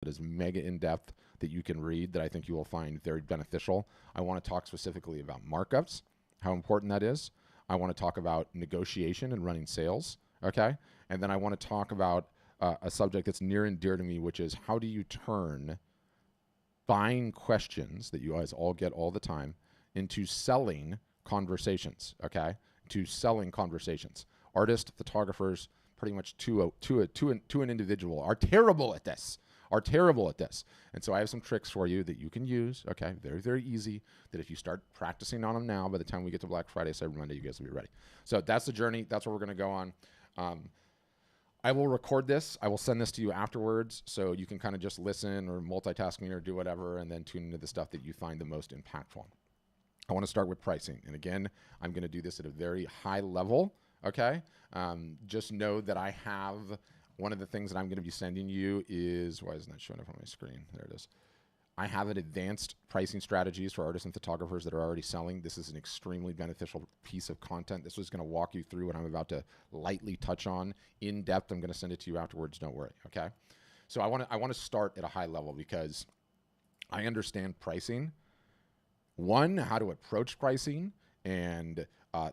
that is mega in-depth that you can read that I think you will find very beneficial. I want to talk specifically about markups, how important that is. I want to talk about negotiation and running sales, okay? And then I want to talk about a subject that's near and dear to me, which is how do you turn buying questions that you guys all get all the time into selling conversations, okay? To selling conversations. Artists, photographers, pretty much to an individual are terrible at this. And so I have some tricks for you that you can use, okay? Very, very easy, that if you start practicing on them now, by the time we get to Black Friday, Cyber Monday, you guys will be ready. So that's the journey. That's what we're going to go on. I will record this. I will send this to you afterwards so you can kind of just listen or multitask me or do whatever and then tune into the stuff that you find the most impactful. I want to start with pricing. And again, I'm going to do this at a very high level, okay? Just know that I have one of the things that I'm going to be sending you is, why isn't that showing up on my screen? There it is. I have an advanced pricing strategies for artists and photographers that are already selling. This is an extremely beneficial piece of content. This was going to walk you through what I'm about to lightly touch on in depth. I'm going to send it to you afterwards. Don't worry. Okay. So I want to start at a high level because I understand pricing. One, how to approach pricing and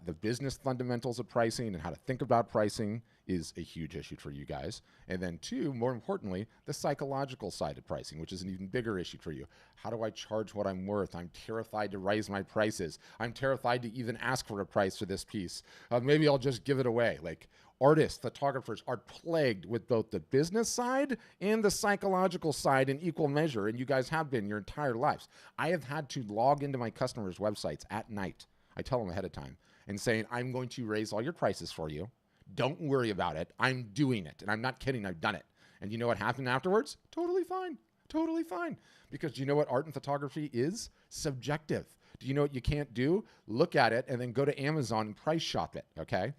the business fundamentals of pricing and how to think about pricing is a huge issue for you guys. And then two, more importantly, the psychological side of pricing, which is an even bigger issue for you. How do I charge what I'm worth? I'm terrified to raise my prices. I'm terrified to even ask for a price for this piece. Maybe I'll just give it away. Like artists, photographers are plagued with both the business side and the psychological side in equal measure. And you guys have been your entire lives. I have had to log into my customers' websites at night. I tell them ahead of time and saying, I'm going to raise all your prices for you. Don't worry about it. I'm doing it. And I'm not kidding. I've done it. And you know what happened afterwards? Totally fine. Totally fine. Because do you know what art and photography is? Subjective. Do you know what you can't do? Look at it and then go to Amazon and price shop it, okay?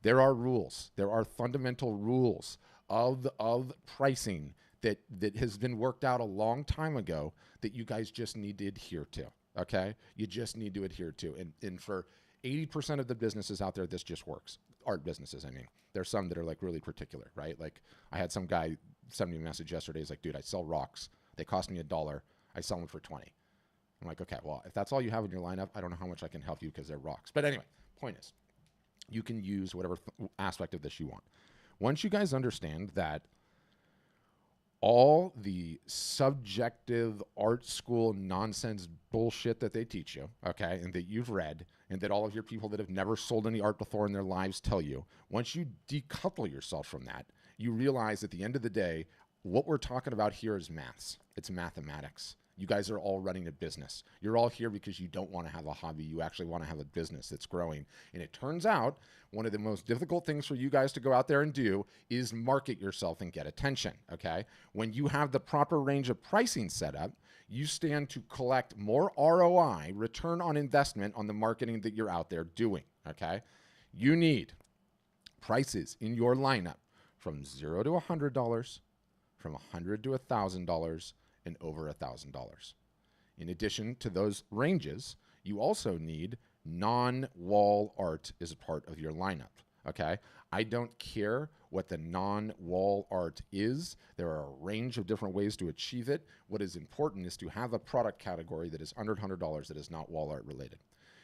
There are rules. There are fundamental rules of pricing that has been worked out a long time ago that you guys just need to adhere to, okay? You just need to adhere to. And for 80% of the businesses out there, this just works. Art businesses, I mean. There's some that are like really particular, right? Like I had some guy send me a message yesterday. He's like, dude, I sell rocks. They cost me $1. I sell them for 20. I'm like, okay, well, if that's all you have in your lineup, I don't know how much I can help you because they're rocks. But anyway, point is, you can use whatever aspect of this you want. Once you guys understand that all the subjective art school nonsense bullshit that they teach you, okay, and that you've read, and that all of your people that have never sold any art before in their lives tell you, once you decouple yourself from that, you realize at the end of the day, what we're talking about here is maths. It's mathematics. You guys are all running a business. You're all here because you don't want to have a hobby. You actually want to have a business that's growing. And it turns out one of the most difficult things for you guys to go out there and do is market yourself and get attention, okay? When you have the proper range of pricing set up, you stand to collect more ROI, return on investment, on the marketing that you're out there doing, okay? You need prices in your lineup from $0 to $100, from $100 to $1,000, and over $1,000. In addition to those ranges, you also need non-wall art as a part of your lineup, okay? I don't care what the non-wall art is. There are a range of different ways to achieve it. What is important is to have a product category that is under $100 that is not wall art related.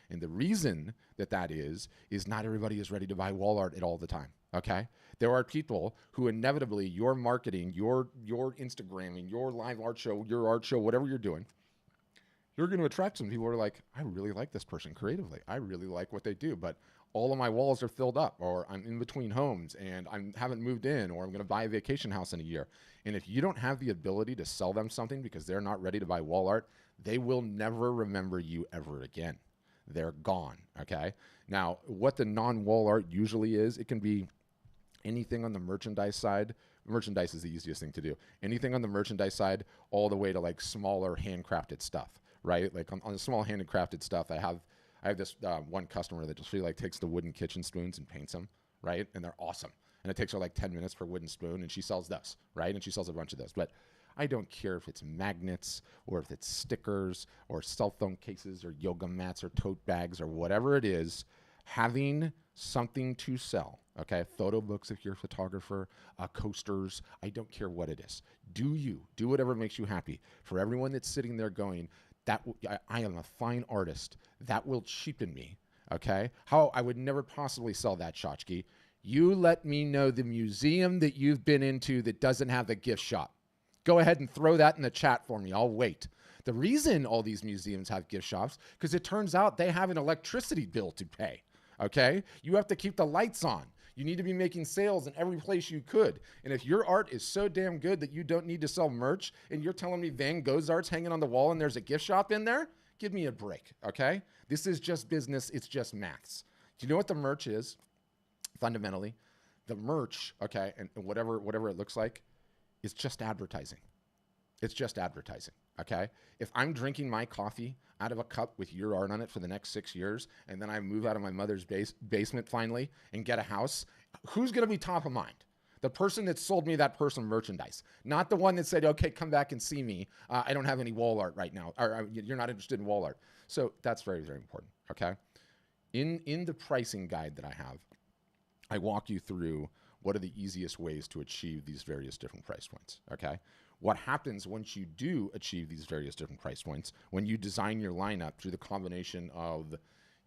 And the reason that that is not everybody is ready to buy wall art at all the time, okay? There are people who inevitably, your marketing, your Instagramming, your live art show, your art show, whatever you're doing, you're going to attract some people who are like, I really like this person creatively. I really like what they do, but all of my walls are filled up, or I'm in between homes and I haven't moved in, or I'm going to buy a vacation house in a year. And if you don't have the ability to sell them something because they're not ready to buy wall art, they will never remember you ever again. They're gone, okay? Now, what the non-wall art usually is, it can be anything on the merchandise side. Merchandise is the easiest thing to do. Anything on the merchandise side, all the way to like smaller handcrafted stuff, right? Like on the small handcrafted stuff, I have this one customer that just really like takes the wooden kitchen spoons and paints them, right? And they're awesome. And it takes her like 10 minutes for a wooden spoon, and she sells those, right? And she sells a bunch of those. But I don't care if it's magnets or if it's stickers or cell phone cases or yoga mats or tote bags or whatever it is. Having something to sell, okay? Photo books if you're a photographer, coasters, I don't care what it is. Do whatever makes you happy. For everyone that's sitting there going, I am a fine artist, that will cheapen me, okay? How I would never possibly sell that, tchotchke. You let me know the museum that you've been into that doesn't have the gift shop. Go ahead and throw that in the chat for me. I'll wait. The reason all these museums have gift shops, because it turns out they have an electricity bill to pay, okay? You have to keep the lights on. You need to be making sales in every place you could. And if your art is so damn good that you don't need to sell merch, and you're telling me Van Gogh's art's hanging on the wall and there's a gift shop in there, give me a break, okay? This is just business. It's just maths. Do you know what the merch is? Fundamentally, the merch, okay, and whatever it looks like, is just advertising. It's just advertising, okay? If I'm drinking my coffee out of a cup with your art on it for the next 6 years, and then I move out of my mother's basement finally and get a house, who's gonna be top of mind? The person that sold me that person merchandise, not the one that said, okay, come back and see me. I don't have any wall art right now, or you're not interested in wall art. So that's very, very important, okay? In the pricing guide that I have, I walk you through what are the easiest ways to achieve these various different price points, okay? What happens once you do achieve these various different price points, when you design your lineup through the combination of,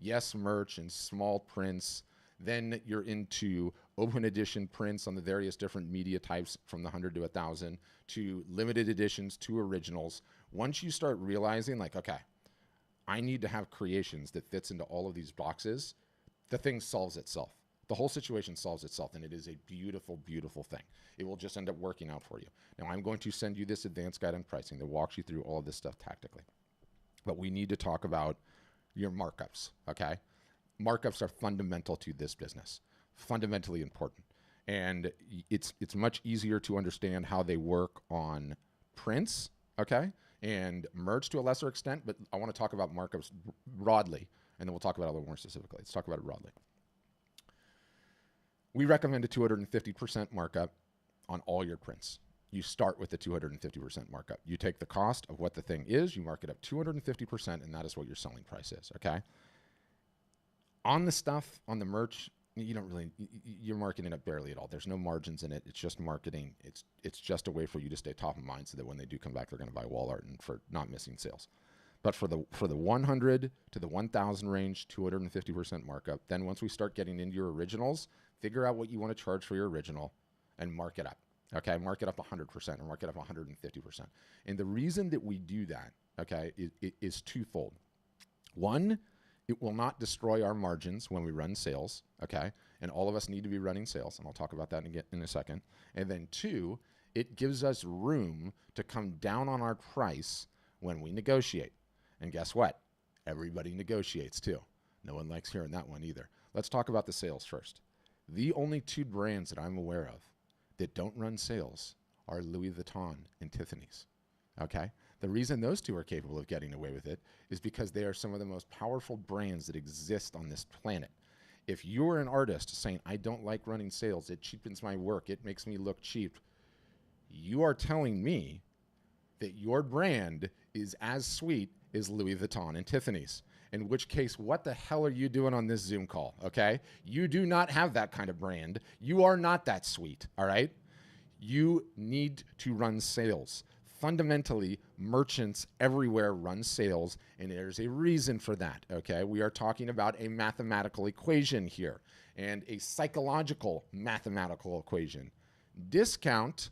yes, merch and small prints, then you're into open edition prints on the various different media types from the 100 to 1,000 to limited editions to originals. Once you start realizing like, okay, I need to have creations that fits into all of these boxes, the thing solves itself. The whole situation solves itself, and it is a beautiful, beautiful thing. It will just end up working out for you. Now, I'm going to send you this advanced guide on pricing that walks you through all of this stuff tactically. But we need to talk about your markups, okay? Markups are fundamental to this business, fundamentally important. And it's much easier to understand how they work on prints, okay? And merch to a lesser extent, but I want to talk about markups broadly, and then we'll talk about it a little more specifically. Let's talk about it broadly. We recommend a 250% markup on all your prints. You start with the 250% markup. You take the cost of what the thing is, you mark it up 250%, and that is what your selling price is, okay? On the stuff, on the merch, you're marking it up barely at all. There's no margins in it. It's just marketing. It's just a way for you to stay top of mind so that when they do come back, they're going to buy wall art and for not missing sales. But for the 100 to the 1,000 range, 250% markup. Then once we start getting into your originals, figure out what you want to charge for your original and mark it up. Okay, mark it up 100% or mark it up 150%. And the reason that we do that, okay, is twofold. One, it will not destroy our margins when we run sales, okay? And all of us need to be running sales, and I'll talk about that in a second. And then two, it gives us room to come down on our price when we negotiate. And guess what? Everybody negotiates too. No one likes hearing that one either. Let's talk about the sales first. The only two brands that I'm aware of that don't run sales are Louis Vuitton and Tiffany's, okay? The reason those two are capable of getting away with it is because they are some of the most powerful brands that exist on this planet. If you're an artist saying, I don't like running sales, it cheapens my work, it makes me look cheap, you are telling me that your brand is as sweet as Louis Vuitton and Tiffany's. In which case, what the hell are you doing on this Zoom call, okay? You do not have that kind of brand. You are not that sweet, all right? You need to run sales. Fundamentally, merchants everywhere run sales, and there's a reason for that, okay? We are talking about a mathematical equation here, and a psychological mathematical equation. Discount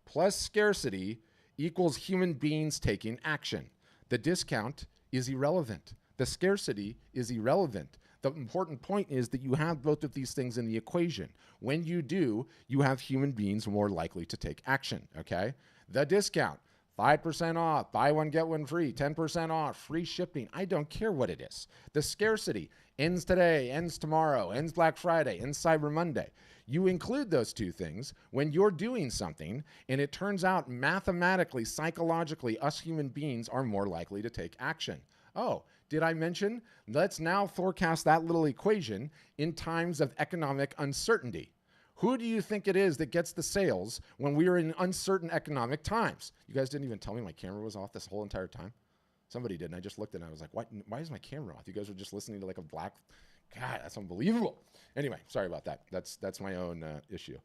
plus scarcity equals human beings taking action. The discount is irrelevant. The scarcity is irrelevant. The important point is that you have both of these things in the equation. When you do, you have human beings more likely to take action, okay? The discount, 5% off, buy one, get one free, 10% off, free shipping. I don't care what it is. The scarcity ends today, ends tomorrow, ends Black Friday, ends Cyber Monday. You include those two things when you're doing something, and it turns out mathematically, psychologically, us human beings are more likely to take action. Oh, did I mention? Let's now forecast that little equation in times of economic uncertainty. Who do you think it is that gets the sales when we are in uncertain economic times? You guys didn't even tell me my camera was off this whole entire time. Somebody did, and I just looked at it and I was like, why is my camera off? You guys were just listening to like a black God, that's unbelievable. Anyway, sorry about that. That's my own issue.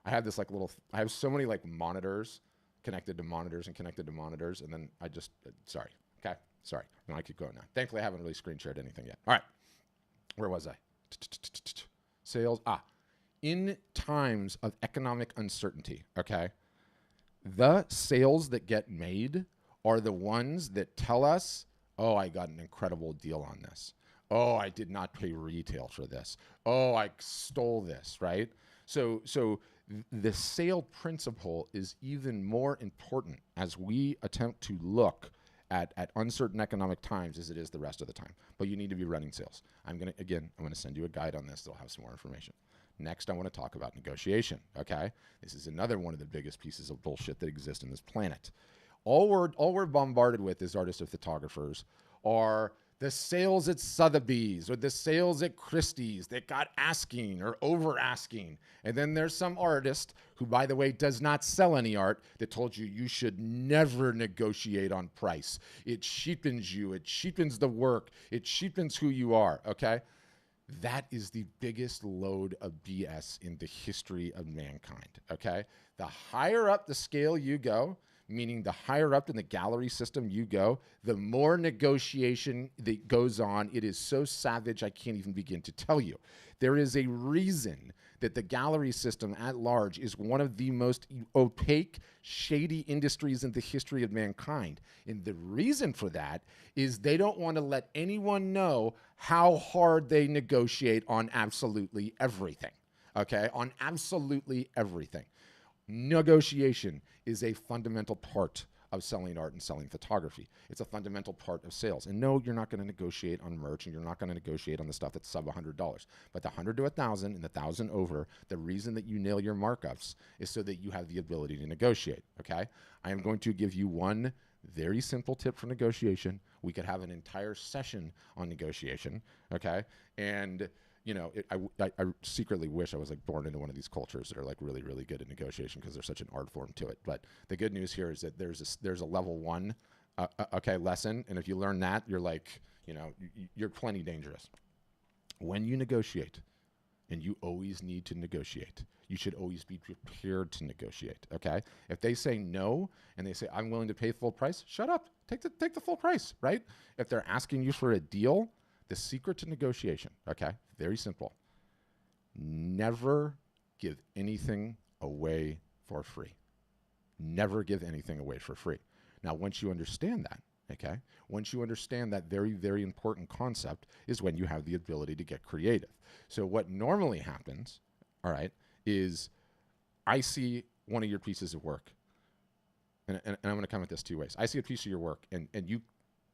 I have this like little, I have so many like monitors connected to monitors and connected to monitors. And then I just, sorry. Okay. Sorry. No, I keep going now. Thankfully, I haven't really screen shared anything yet. All right. Where was I? Sales. In times of economic uncertainty, okay, the sales that get made are the ones that tell us, oh, I got an incredible deal on this. Oh, I did not pay retail for this. Oh, I stole this, right? So the sale principle is even more important as we attempt to look at uncertain economic times as it is the rest of the time. But you need to be running sales. I'm going to send you a guide on this that'll have some more information. Next, I want to talk about negotiation, okay? This is another one of the biggest pieces of bullshit that exist in this planet. All we're bombarded with as artists and photographers are the sales at Sotheby's or the sales at Christie's that got asking or over asking. And then there's some artist who, by the way, does not sell any art that told you you should never negotiate on price. It cheapens you. It cheapens the work. It cheapens who you are, okay? That is the biggest load of BS in the history of mankind, okay? The higher up the scale you go, meaning the higher up in the gallery system you go, the more negotiation that goes on. It is so savage, I can't even begin to tell you. There is a reason that the gallery system at large is one of the most opaque, shady industries in the history of mankind. And the reason for that is they don't want to let anyone know how hard they negotiate on absolutely everything, okay? On absolutely everything. Negotiation is a fundamental part of selling art and selling photography. It's a fundamental part of sales. And no, you're not going to negotiate on merch, and you're not going to negotiate on the stuff that's sub $100. But the 100 to 1,000 and the 1,000 over, the reason that you nail your markups is so that you have the ability to negotiate, okay? I am going to give you one very simple tip for negotiation. We could have an entire session on negotiation, okay? And you know, I secretly wish I was like born into one of these cultures that are like really, really good at negotiation because there's such an art form to it. But the good news here is that there's a level one, lesson. And if you learn that, you're like, you know, you're plenty dangerous. When you negotiate, and you always need to negotiate, you should always be prepared to negotiate, okay? If they say no, and they say, I'm willing to pay full price, shut up, take the full price, right? If they're asking you for a deal, the secret to negotiation, okay, very simple. Never give anything away for free. Never give anything away for free. Now, once you understand that, okay, once you understand that very, very important concept is when you have the ability to get creative. So what normally happens, all right, is I see one of your pieces of work, and I'm going to come at this two ways. I see a piece of your work, and you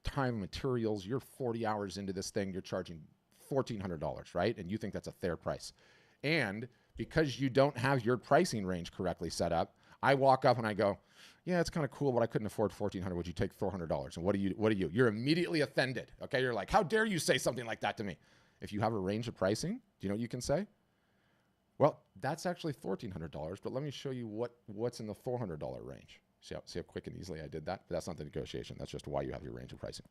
time materials, you're 40 hours into this thing, you're charging $1,400, right? And you think that's a fair price. And because you don't have your pricing range correctly set up, I walk up and I go, yeah, it's kind of cool, but I couldn't afford $1,400. Would you take $400? And what are you? You're immediately offended, okay? You're like, how dare you say something like that to me? If you have a range of pricing, do you know what you can say? Well, that's actually $1,400, but let me show you what's in the $400 range. See how quick and easily I did that? But that's not the negotiation. That's just why you have your range of pricing.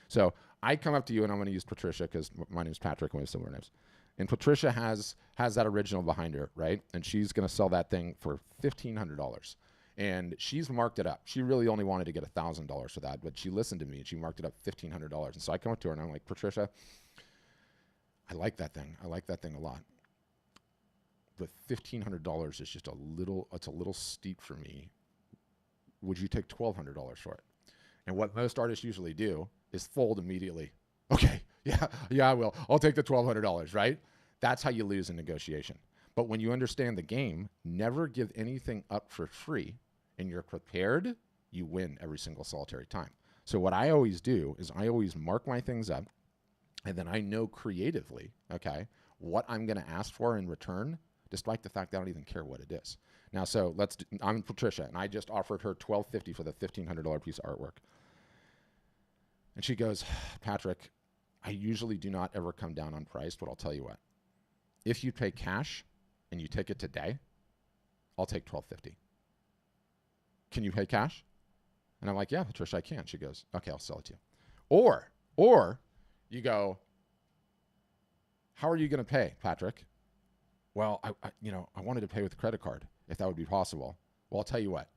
So I come up to you, and I'm going to use Patricia because my name's Patrick and we have similar names. And Patricia has that original behind her, right? And she's going to sell that thing for $1,500. And she's marked it up. She really only wanted to get $1,000 for that, but she listened to me and she marked it up $1,500. And so I come up to her and I'm like, Patricia, I like that thing. I like that thing a lot. But $1,500 is just it's a little steep for me. Would you take $1,200 for it? And what most artists usually do is fold immediately. Okay, yeah, I will. I'll take the $1,200, right? That's how you lose in negotiation. But when you understand the game, never give anything up for free, and you're prepared, you win every single solitary time. So what I always do is I always mark my things up, and then I know creatively, okay, what I'm going to ask for in return, despite the fact that I don't even care what it is. Now, so I'm Patricia, and I just offered her $1,250 for the $1,500 piece of artwork. And she goes, Patrick, I usually do not ever come down on price, but I'll tell you what. If you pay cash and you take it today, I'll take $1,250. Can you pay cash? And I'm like, yeah, Patricia, I can. She goes, okay, I'll sell it to you. Or you go, How are you going to pay, Patrick? Well, I wanted to pay with a credit card if that would be possible. Well, I'll tell you what.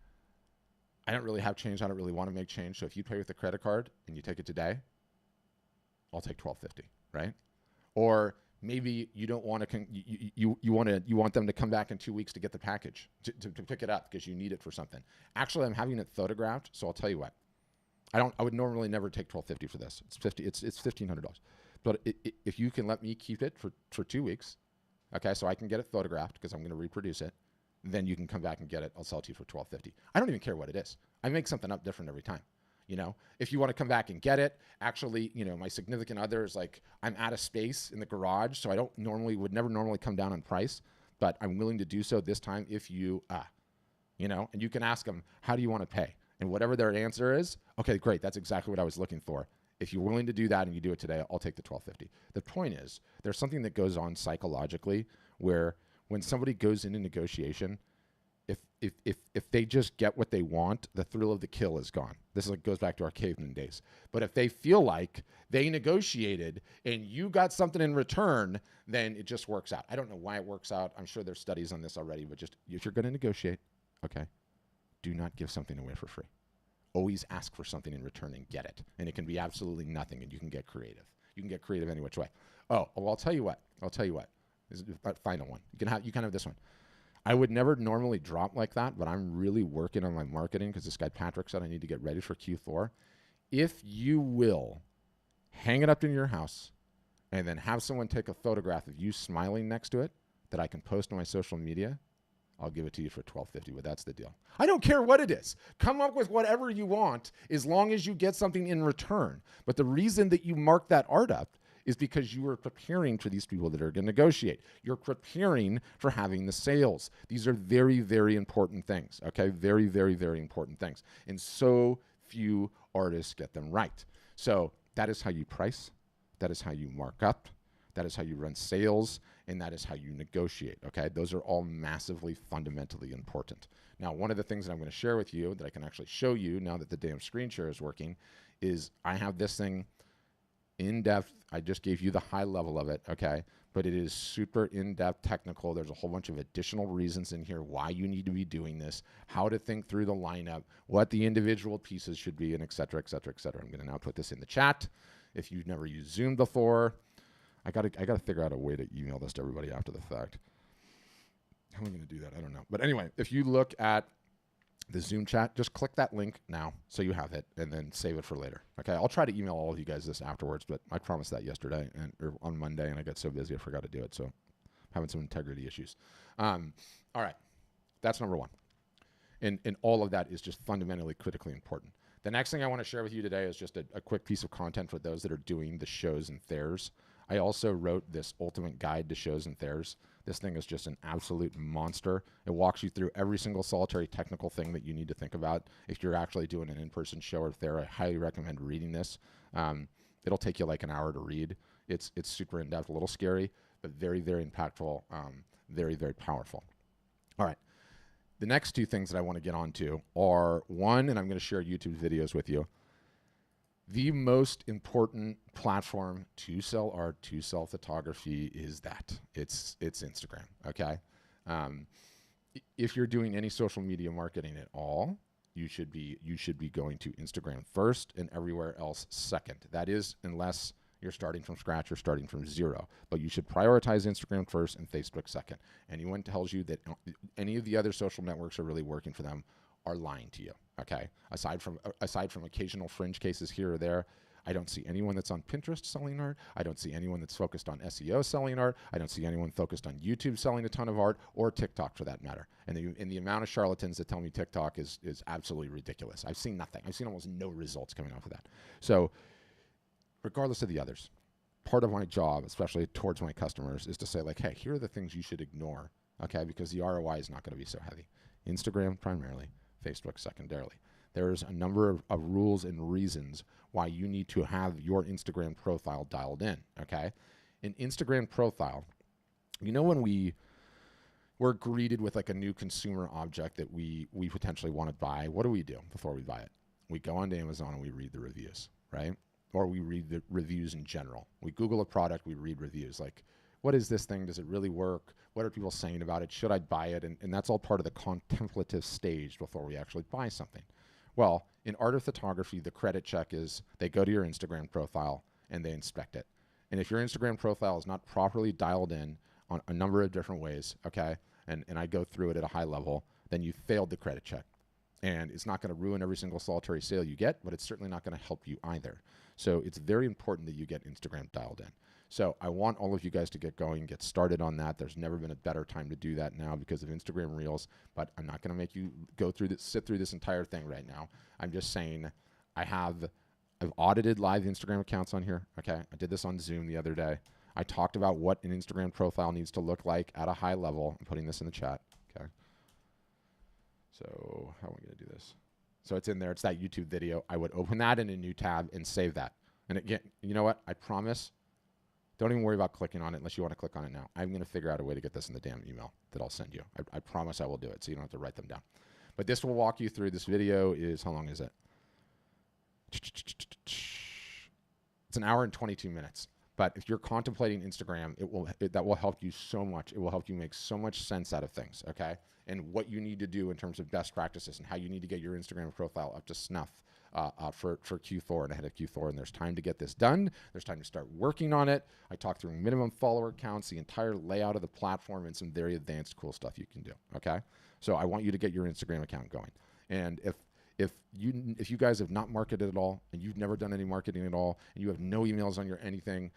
I don't really have change. I don't really want to make change. So if you pay with a credit card and you take it today, I'll take $12.50, right? Or maybe you don't want to you want them to come back in 2 weeks to get the package to pick it up because you need it for something. Actually, I'm having it photographed, so I'll tell you what. I would normally never take $12.50 for this. It's $1,500. But if you can let me keep it for 2 weeks, okay, so I can get it photographed because I'm going to reproduce it, then you can come back and get it. I'll sell it to you for $12.50. I don't even care what it is. I make something up different every time. You know, if you want to come back and get it, actually, you know, my significant other is like, I'm out of space in the garage, so I would never normally come down on price, but I'm willing to do so this time if you, you know, and you can ask them, how do you want to pay? And whatever their answer is, okay, great, that's exactly what I was looking for. If you're willing to do that and you do it today, I'll take the $12.50. The point is, there's something that goes on psychologically where when somebody goes into negotiation, if they just get what they want, the thrill of the kill is gone. This goes back to our caveman days. But if they feel like they negotiated and you got something in return, then it just works out. I don't know why it works out. I'm sure there's studies on this already, but just if you're going to negotiate, okay, do not give something away for free. Always ask for something in return and get it. And it can be absolutely nothing, and you can get creative. You can get creative any which way. Oh, well, I'll tell you what. This is the final one. You can have this one. I would never normally drop like that, but I'm really working on my marketing because this guy Patrick said I need to get ready for Q4. If you will hang it up in your house and then have someone take a photograph of you smiling next to it that I can post on my social media, I'll give it to you for $12.50, but that's the deal. I don't care what it is. Come up with whatever you want as long as you get something in return. But the reason that you mark that art up is because you are preparing for these people that are going to negotiate. You're preparing for having the sales. These are very, very important things, okay? Very, very, very important things. And so few artists get them right. So that is how you price. That is how you mark up. That is how you run sales. And that is how you negotiate, okay? Those are all massively, fundamentally important. Now, one of the things that I'm going to share with you that I can actually show you now that the damn screen share is working is I have this thing in depth. I just gave you the high level of it, okay? But it is super in-depth technical. There's a whole bunch of additional reasons in here why you need to be doing this, how to think through the lineup, what the individual pieces should be, and et cetera, et cetera, et cetera. I'm going to now put this in the chat. If you've never used Zoom before, I gotta figure out a way to email this to everybody after the fact. How am I going to do that? I don't know. But anyway, if you look at the Zoom chat, just click that link now so you have it and then save it for later. Okay, I'll try to email all of you guys this afterwards, but I promised that yesterday or on Monday, and I got so busy I forgot to do it. So I'm having some integrity issues. All right, that's number one. And all of that is just fundamentally critically important. The next thing I want to share with you today is just a quick piece of content for those that are doing the shows and fairs. I also wrote this ultimate guide to shows and fairs. This thing is just an absolute monster. It walks you through every single solitary technical thing that you need to think about. If you're actually doing an in-person show or fair, I highly recommend reading this. It'll take you like an hour to read. It's super in-depth, a little scary, but very, very impactful, very, very powerful. All right. The next two things that I want to get onto are one, and I'm going to share YouTube videos with you. The most important platform to sell art, to sell photography is that. It's Instagram, okay? If you're doing any social media marketing at all, you should be going to Instagram first and everywhere else second. That is, unless you're starting from scratch or starting from zero. But you should prioritize Instagram first and Facebook second. Anyone tells you that any of the other social networks are really working for them are lying to you, okay? Aside from occasional fringe cases here or there, I don't see anyone that's on Pinterest selling art. I don't see anyone that's focused on SEO selling art. I don't see anyone focused on YouTube selling a ton of art, or TikTok for that matter. And the amount of charlatans that tell me TikTok is absolutely ridiculous. I've seen nothing. I've seen almost no results coming off of that. So regardless of the others, part of my job, especially towards my customers, is to say like, hey, here are the things you should ignore, okay? Because the ROI is not going to be so heavy. Instagram primarily, Facebook secondarily. There's a number of rules and reasons why you need to have your Instagram profile dialed in, okay? An Instagram profile, you know, when we're greeted with like a new consumer object that we potentially want to buy, what do we do before we buy it? We go onto Amazon and we read the reviews, right? Or we read the reviews in general. We Google a product, we read reviews. Like, what is this thing? Does it really work? What are people saying about it? Should I buy it? And that's all part of the contemplative stage before we actually buy something. Well, in art or photography, the credit check is they go to your Instagram profile and they inspect it. And if your Instagram profile is not properly dialed in on a number of different ways, okay, and I go through it at a high level, then you failed the credit check. And it's not going to ruin every single solitary sale you get, but it's certainly not going to help you either. So it's very important that you get Instagram dialed in. So I want all of you guys to get going, get started on that. There's never been a better time to do that now because of Instagram Reels, but I'm not going to make you sit through this entire thing right now. I'm just saying I've audited live Instagram accounts on here, okay? I did this on Zoom the other day. I talked about what an Instagram profile needs to look like at a high level. I'm putting this in the chat, okay? So how am I going to do this? So it's in there. It's that YouTube video. I would open that in a new tab and save that. And again, you know what? I promise, don't even worry about clicking on it unless you want to click on it now. I'm going to figure out a way to get this in the damn email that I'll send you. I promise I will do it so you don't have to write them down. But this will walk you through. This video is, how long is it? It's an hour and 22 minutes. But if you're contemplating Instagram, that will help you so much. It will help you make so much sense out of things, okay? And what you need to do in terms of best practices and how you need to get your Instagram profile up to snuff for Q4 and ahead of Q4. And there's time to get this done. There's time to start working on it. I talk through minimum follower counts, the entire layout of the platform, and some very advanced cool stuff you can do, okay? So I want you to get your Instagram account going. And if you guys have not marketed at all and you've never done any marketing at all and you have no emails on your anything,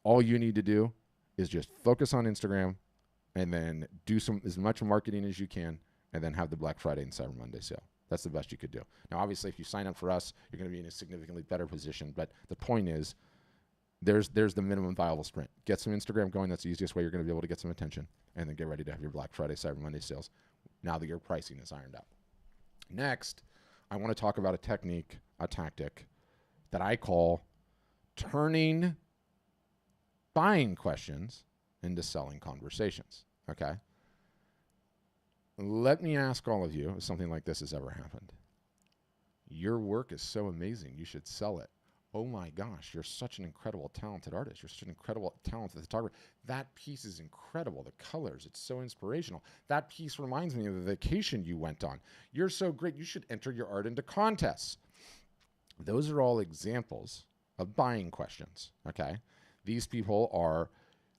all you need to do is just focus on Instagram and then do as much marketing as you can and then have the Black Friday and Cyber Monday sale. That's the best you could do. Now, obviously, if you sign up for us, you're going to be in a significantly better position. But the point is, there's the minimum viable sprint. Get some Instagram going. That's the easiest way you're going to be able to get some attention. And then get ready to have your Black Friday, Cyber Monday sales now that your pricing is ironed out. Next, I want to talk about a tactic that I call turning buying questions into selling conversations, okay? Let me ask all of you if something like this has ever happened. Your work is so amazing, you should sell it. Oh my gosh, you're such an incredible, talented artist. You're such an incredible, talented photographer. That piece is incredible. The colors, it's so inspirational. That piece reminds me of the vacation you went on. You're so great. You should enter your art into contests. Those are all examples of buying questions, okay? These people are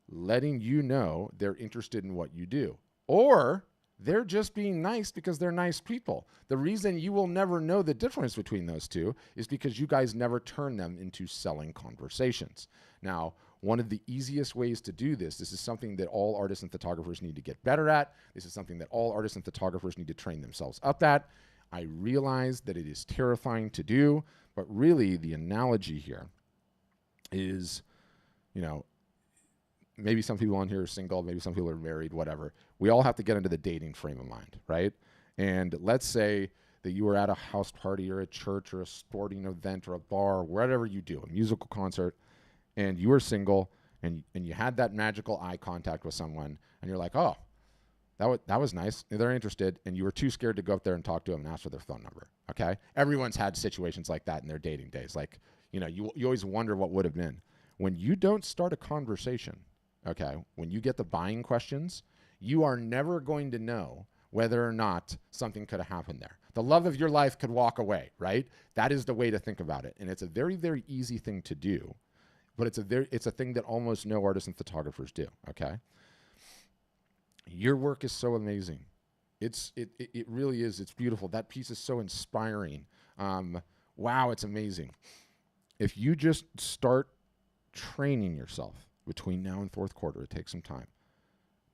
letting you know they're interested in what you do. Or they're just being nice because they're nice people. The reason you will never know the difference between those two is because you guys never turn them into selling conversations. Now, one of the easiest ways to do this is something that all artists and photographers need to get better at. This is something that all artists and photographers need to train themselves up at. I realize that it is terrifying to do, but really the analogy here is, maybe some people on here are single, maybe some people are married, whatever. We all have to get into the dating frame of mind, right? And let's say that you were at a house party or a church or a sporting event or a bar, whatever you do, a musical concert, and you were single and you had that magical eye contact with someone and you're like, oh, that was nice. They're interested. And you were too scared to go up there and talk to them and ask for their phone number, okay? Everyone's had situations like that in their dating days. Like, you always wonder what would have been. When you don't start a conversation, okay, when you get the buying questions, you are never going to know whether or not something could have happened there. The love of your life could walk away, right? That is the way to think about it. And it's a very, very easy thing to do, but it's a thing that almost no artists and photographers do, okay? Your work is so amazing. It really is. It's beautiful. That piece is so inspiring. Wow, it's amazing. If you just start training yourself between now and fourth quarter, it takes some time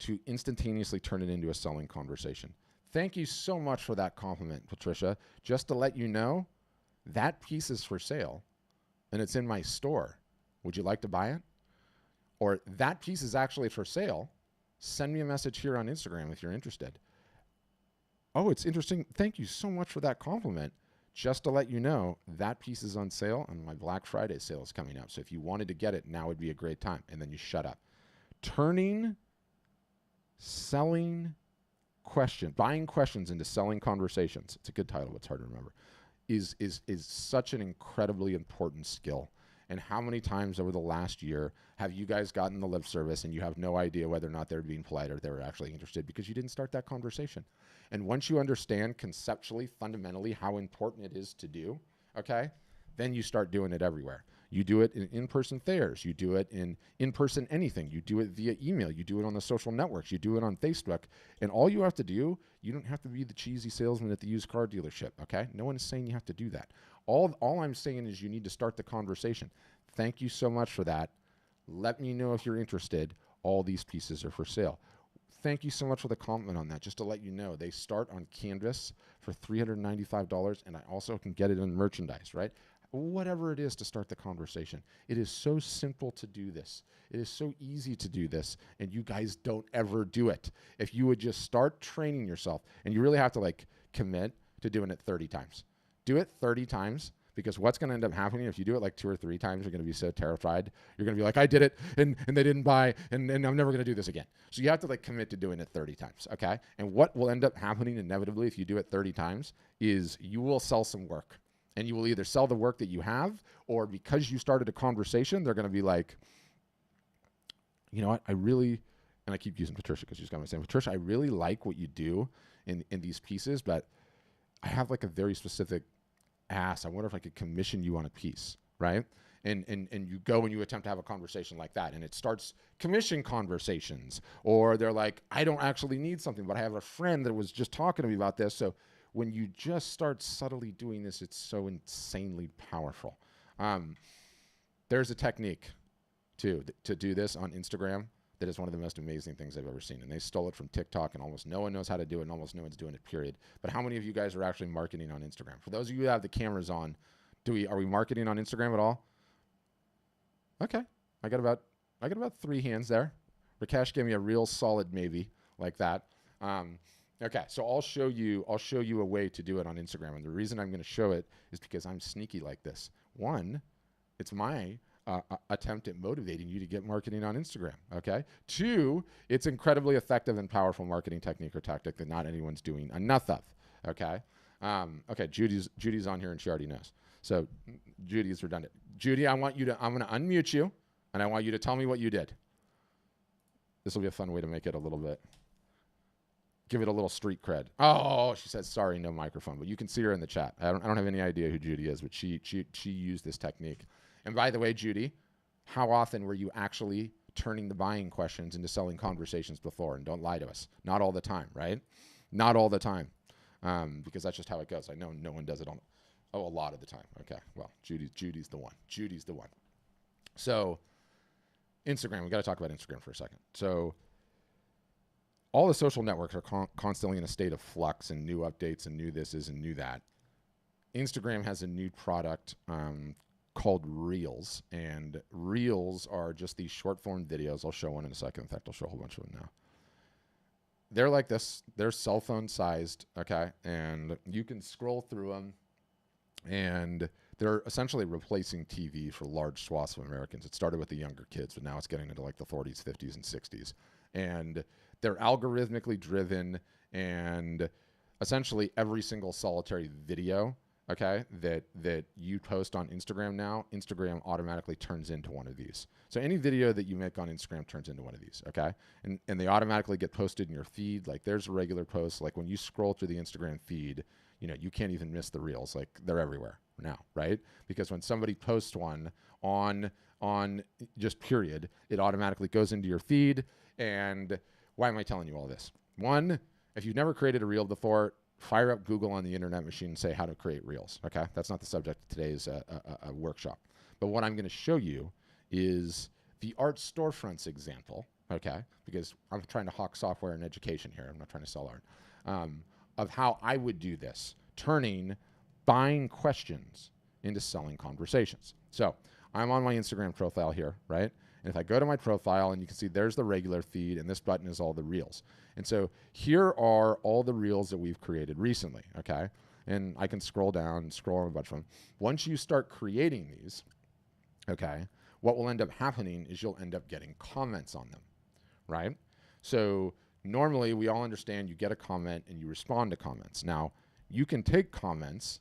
to instantaneously turn it into a selling conversation. Thank you so much for that compliment, Patricia. Just to let you know, that piece is for sale and it's in my store. Would you like to buy it? Or that piece is actually for sale. Send me a message here on Instagram if you're interested. Oh, it's interesting. Thank you so much for that compliment. Just to let you know, that piece is on sale and my Black Friday sale is coming up. So if you wanted to get it, now would be a great time. And then you shut up. Turning buying questions into selling conversations. It's a good title, but it's hard to remember. Is such an incredibly important skill. And how many times over the last year have you guys gotten the lip service and you have no idea whether or not they're being polite or they're actually interested because you didn't start that conversation? And once you understand conceptually, fundamentally how important it is to do, okay, then you start doing it everywhere. You do it in in-person fairs. You do it in in-person anything. You do it via email. You do it on the social networks. You do it on Facebook. And all you have to do, you don't have to be the cheesy salesman at the used car dealership, okay? No one is saying you have to do that. All I'm saying is you need to start the conversation. Thank you so much for that. Let me know if you're interested. All these pieces are for sale. Thank you so much for the comment on that. Just to let you know, they start on Canvas for $395, and I also can get it in merchandise, right? Whatever it is to start the conversation. It is so simple to do this. It is so easy to do this, and you guys don't ever do it. If you would just start training yourself, and you really have to like commit to doing it 30 times. Do it 30 times, because what's going to end up happening if you do it like 2 or 3 times, you're going to be so terrified. You're going to be like, I did it, and they didn't buy, and I'm never going to do this again. So you have to like commit to doing it 30 times, okay? And what will end up happening inevitably if you do it 30 times is you will sell some work. And you will either sell the work that you have, or because you started a conversation, they're going to be like, you know what, I really, and I keep using Patricia because she's got my saying, Patricia, I really like what you do in these pieces, but I have like a very specific ask. I wonder if I could commission you on a piece, right? And you go and you attempt to have a conversation like that, and it starts commission conversations. Or they're like, I don't actually need something, but I have a friend that was just talking to me about this, so when you just start subtly doing this, it's so insanely powerful. There's a technique to do this on Instagram that is one of the most amazing things I've ever seen. And they stole it from TikTok, and almost no one knows how to do it, and almost no one's doing it, period. But how many of you guys are actually marketing on Instagram? For those of you who have the cameras on, are we marketing on Instagram at all? Okay. I got about 3 hands there. Rakesh gave me a real solid maybe like that. Okay, so I'll show you a way to do it on Instagram, and the reason I'm going to show it is because I'm sneaky like this. One, it's my attempt at motivating you to get marketing on Instagram. Okay. 2, it's incredibly effective and powerful marketing technique or tactic that not anyone's doing enough of. Okay. Okay. Judy's on here and she already knows. So Judy's redundant. Judy, I'm going to unmute you, and I want you to tell me what you did. This will be a fun way to make it a little bit. Give it a little street cred. Oh, she says, sorry, no microphone. But you can see her in the chat. I don't have any idea who Judy is, but she used this technique. And by the way, Judy, how often were you actually turning the buying questions into selling conversations before? And don't lie to us. Not all the time, right? Not all the time, because that's just how it goes. I know no one does it a lot of the time. Okay, well, Judy's the one. Judy's the one. So Instagram, we got to talk about Instagram for a second. So all the social networks are constantly in a state of flux and new updates and new this is and new that. Instagram has a new product called Reels, and Reels are just these short form videos. I'll show one in a second. In fact, I'll show a whole bunch of them now. They're like this. They're cell phone sized, okay? And you can scroll through them, and they're essentially replacing TV for large swaths of Americans. It started with the younger kids, but now it's getting into like the 40s, 50s, and 60s. And they're algorithmically driven, and essentially every single solitary video, okay, that you post on Instagram now, Instagram automatically turns into one of these. So any video that you make on Instagram turns into one of these, okay? And they automatically get posted in your feed. Like there's a regular post. Like when you scroll through the Instagram feed, you know, you can't even miss the reels. Like they're everywhere now, right? Because when somebody posts one on just period, it automatically goes into your feed. And why am I telling you all this? One, if you've never created a reel before, fire up Google on the internet machine and say how to create reels, okay? That's not the subject of today's workshop. But what I'm going to show you is the art storefronts example, okay? Because I'm trying to hawk software and education here. I'm not trying to sell art. Of how I would do this, turning buying questions into selling conversations. So I'm on my Instagram profile here, right? And if I go to my profile, and you can see there's the regular feed, and this button is all the reels. And so here are all the reels that we've created recently, okay? And I can scroll down, scroll on a bunch of them. Once you start creating these, okay, what will end up happening is you'll end up getting comments on them, right? So normally we all understand you get a comment and you respond to comments. Now, you can take comments,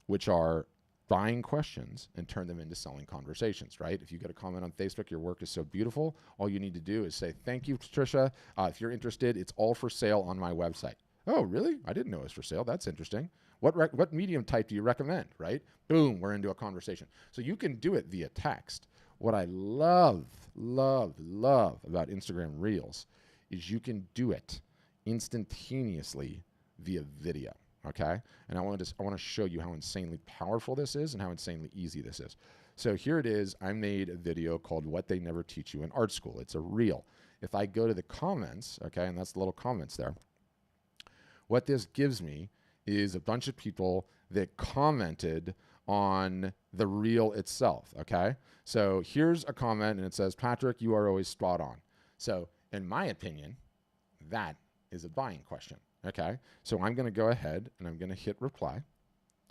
which are buying questions and turn them into selling conversations, right? If you get a comment on Facebook, your work is so beautiful, all you need to do is say, thank you, Patricia. If you're interested, it's all for sale on my website. Oh, really? I didn't know it was for sale. That's interesting. What medium type do you recommend, right? Boom, we're into a conversation. So you can do it via text. What I love about Instagram Reels is you can do it instantaneously via video, okay? And I want to show you how insanely powerful this is and how insanely easy this is. So here it is. I made a video called What They Never Teach You in Art School. It's a reel. If I go to the comments, okay, and that's the little comments there, what this gives me is a bunch of people that commented on the reel itself, okay? So here's a comment, and it says, Patrick, you are always spot on. So in my opinion, that is a buying question, okay? So I'm going to go ahead, and I'm going to hit reply,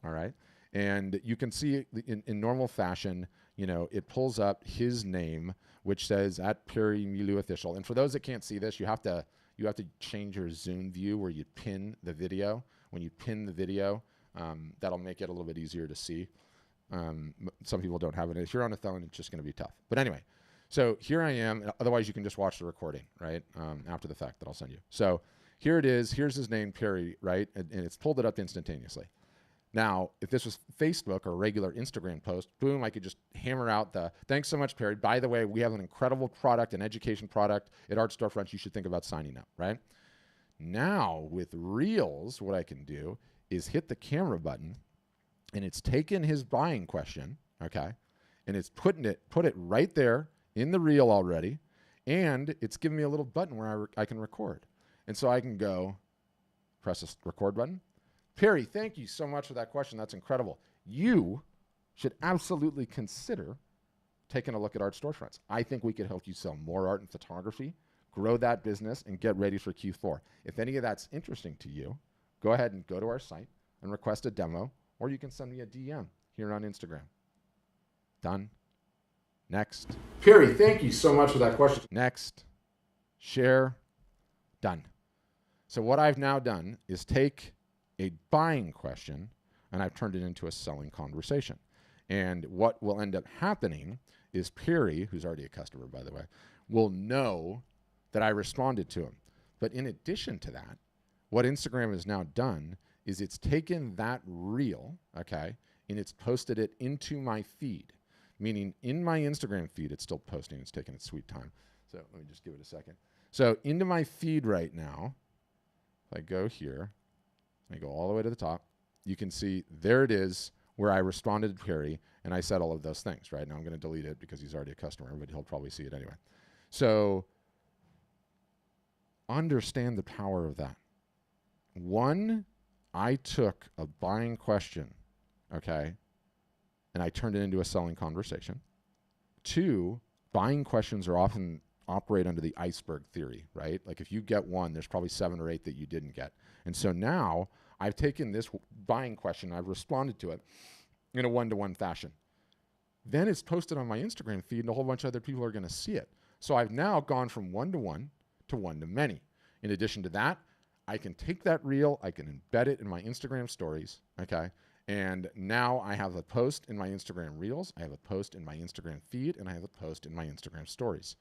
all right? And you can see in normal fashion, you know, it pulls up his name, which says @PerryMiluOfficial. And for those that can't see this, you have to change your zoom view where you pin the video. When you pin the video, that'll make it a little bit easier to see. Some people don't have it. If you're on a phone, it's just going to be tough. But anyway, so here I am. Otherwise, you can just watch the recording, right, after the fact that I'll send you. So here it is. Here's his name, Perry, right? And it's pulled it up instantaneously. Now, if this was Facebook or a regular Instagram post, boom, I could just hammer out the, thanks so much, Perry. By the way, we have an incredible product, an education product at Art Storefronts. You should think about signing up, right? Now, with Reels, what I can do is hit the camera button, and it's taken his buying question, okay, and it's put it right there in the reel already, and it's giving me a little button where I can record. And so I can go press the record button. Perry, thank you so much for that question. That's incredible. You should absolutely consider taking a look at Art Storefronts. I think we could help you sell more art and photography, grow that business, and get ready for Q4. If any of that's interesting to you, go ahead and go to our site and request a demo, or you can send me a DM here on Instagram. Done. Next. Perry, thank you so much for that question. Next. Share. Done. So what I've now done is take a buying question, and I've turned it into a selling conversation. And what will end up happening is Perry, who's already a customer, by the way, will know that I responded to him. But in addition to that, what Instagram has now done is it's taken that reel, okay, and it's posted it into my feed, meaning in my Instagram feed, it's still posting. It's taking its sweet time. So let me just give it a second. So into my feed right now, if I go here, I go all the way to the top, you can see there it is where I responded to Perry, and I said all of those things, right? Now I'm going to delete it because he's already a customer, but he'll probably see it anyway. So understand the power of that. One, I took a buying question, okay, and I turned it into a selling conversation. Two, buying questions are often operate under the iceberg theory, right? Like if you get one, there's probably 7 or 8 that you didn't get. And so now I've taken this buying question, I've responded to it in a one-to-one fashion. Then it's posted on my Instagram feed, and a whole bunch of other people are going to see it. So I've now gone from one-to-one to one-to-many. In addition to that, I can take that reel, I can embed it in my Instagram stories, okay? And now I have a post in my Instagram Reels, I have a post in my Instagram feed, and I have a post in my Instagram stories.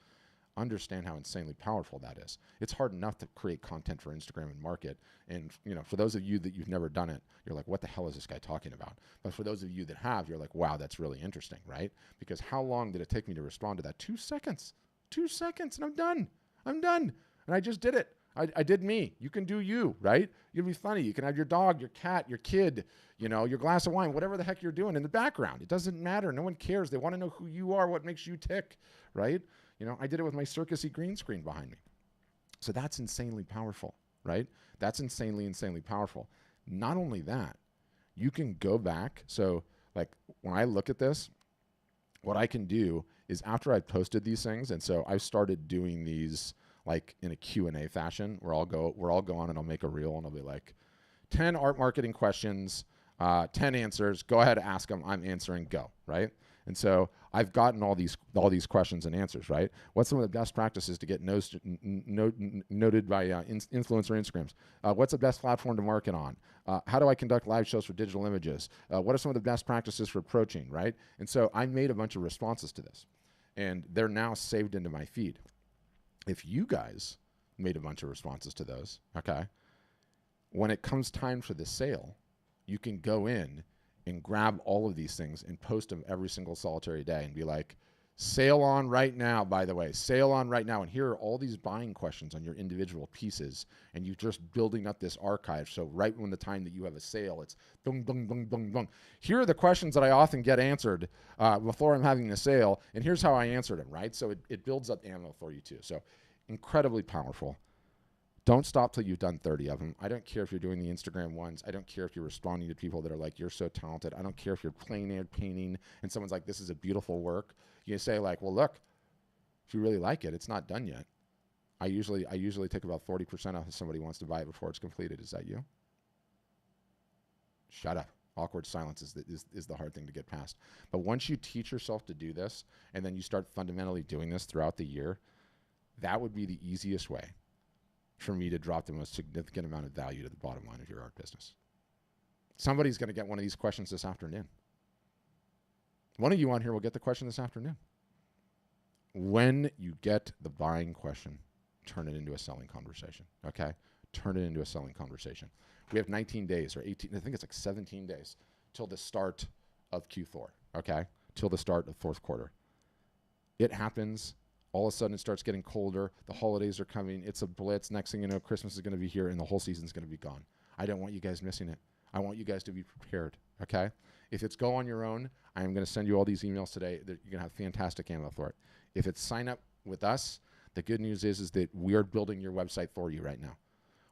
Understand how insanely powerful that is. It's hard enough to create content for Instagram and market. And you know, for those of you that you've never done it, you're like, what the hell is this guy talking about? But for those of you that have, you're like, wow, that's really interesting, right? Because how long did it take me to respond to that? 2 seconds. 2 seconds, and I'm done. I'm done. And I just did it. I did me. You can do you, right? You can be funny. You can have your dog, your cat, your kid, you know, your glass of wine, whatever the heck you're doing in the background. It doesn't matter. No one cares. They want to know who you are, what makes you tick, right? You know, I did it with my circusy green screen behind me. So that's insanely powerful, right? That's insanely, insanely powerful. Not only that, you can go back. So like when I look at this, what I can do is after I've posted these things, and so I've started doing these like in a Q&A fashion where I'll go on and I'll make a reel and I'll be like 10 art marketing questions, 10 answers, go ahead, ask them, I'm answering, go, right? And so I've gotten all these questions and answers, right? What's some of the best practices to get noted by influencer Instagrams? What's the best platform to market on? How do I conduct live shows for digital images? What are some of the best practices for approaching, right? And so I made a bunch of responses to this, and they're now saved into my feed. If you guys made a bunch of responses to those, okay, when it comes time for the sale, you can go in and grab all of these things and post them every single solitary day and be like, sale on right now, by the way, sale on right now. And here are all these buying questions on your individual pieces. And you're just building up this archive. So right when the time that you have a sale, it's boom, boom, boom, boom, boom. Here are the questions that I often get answered before I'm having a sale. And here's how I answered them, right? So it builds up ammo for you too. So incredibly powerful. Don't stop till you've done 30 of them. I don't care if you're doing the Instagram ones. I don't care if you're responding to people that are like, you're so talented. I don't care if you're plein air painting and someone's like, this is a beautiful work. You say like, well, look, if you really like it, it's not done yet. I usually take about 40% off if somebody wants to buy it before it's completed. Is that you? Shut up. Awkward silence is the hard thing to get past. But once you teach yourself to do this and then you start fundamentally doing this throughout the year, that would be the easiest way for me to drop the most significant amount of value to the bottom line of your art business. Somebody's going to get one of these questions this afternoon. One of you on here will get the question this afternoon. When you get the buying question, turn it into a selling conversation, okay? Turn it into a selling conversation. We have 19 days or 18, I think it's like 17 days till the start of Q4, okay? Till the start of fourth quarter. It happens. All of a sudden, it starts getting colder. The holidays are coming. It's a blitz. Next thing you know, Christmas is going to be here, and the whole season's going to be gone. I don't want you guys missing it. I want you guys to be prepared, okay? If it's go on your own, I am going to send you all these emails today that you're going to have fantastic ammo for it. If it's sign up with us, the good news is that we are building your website for you right now.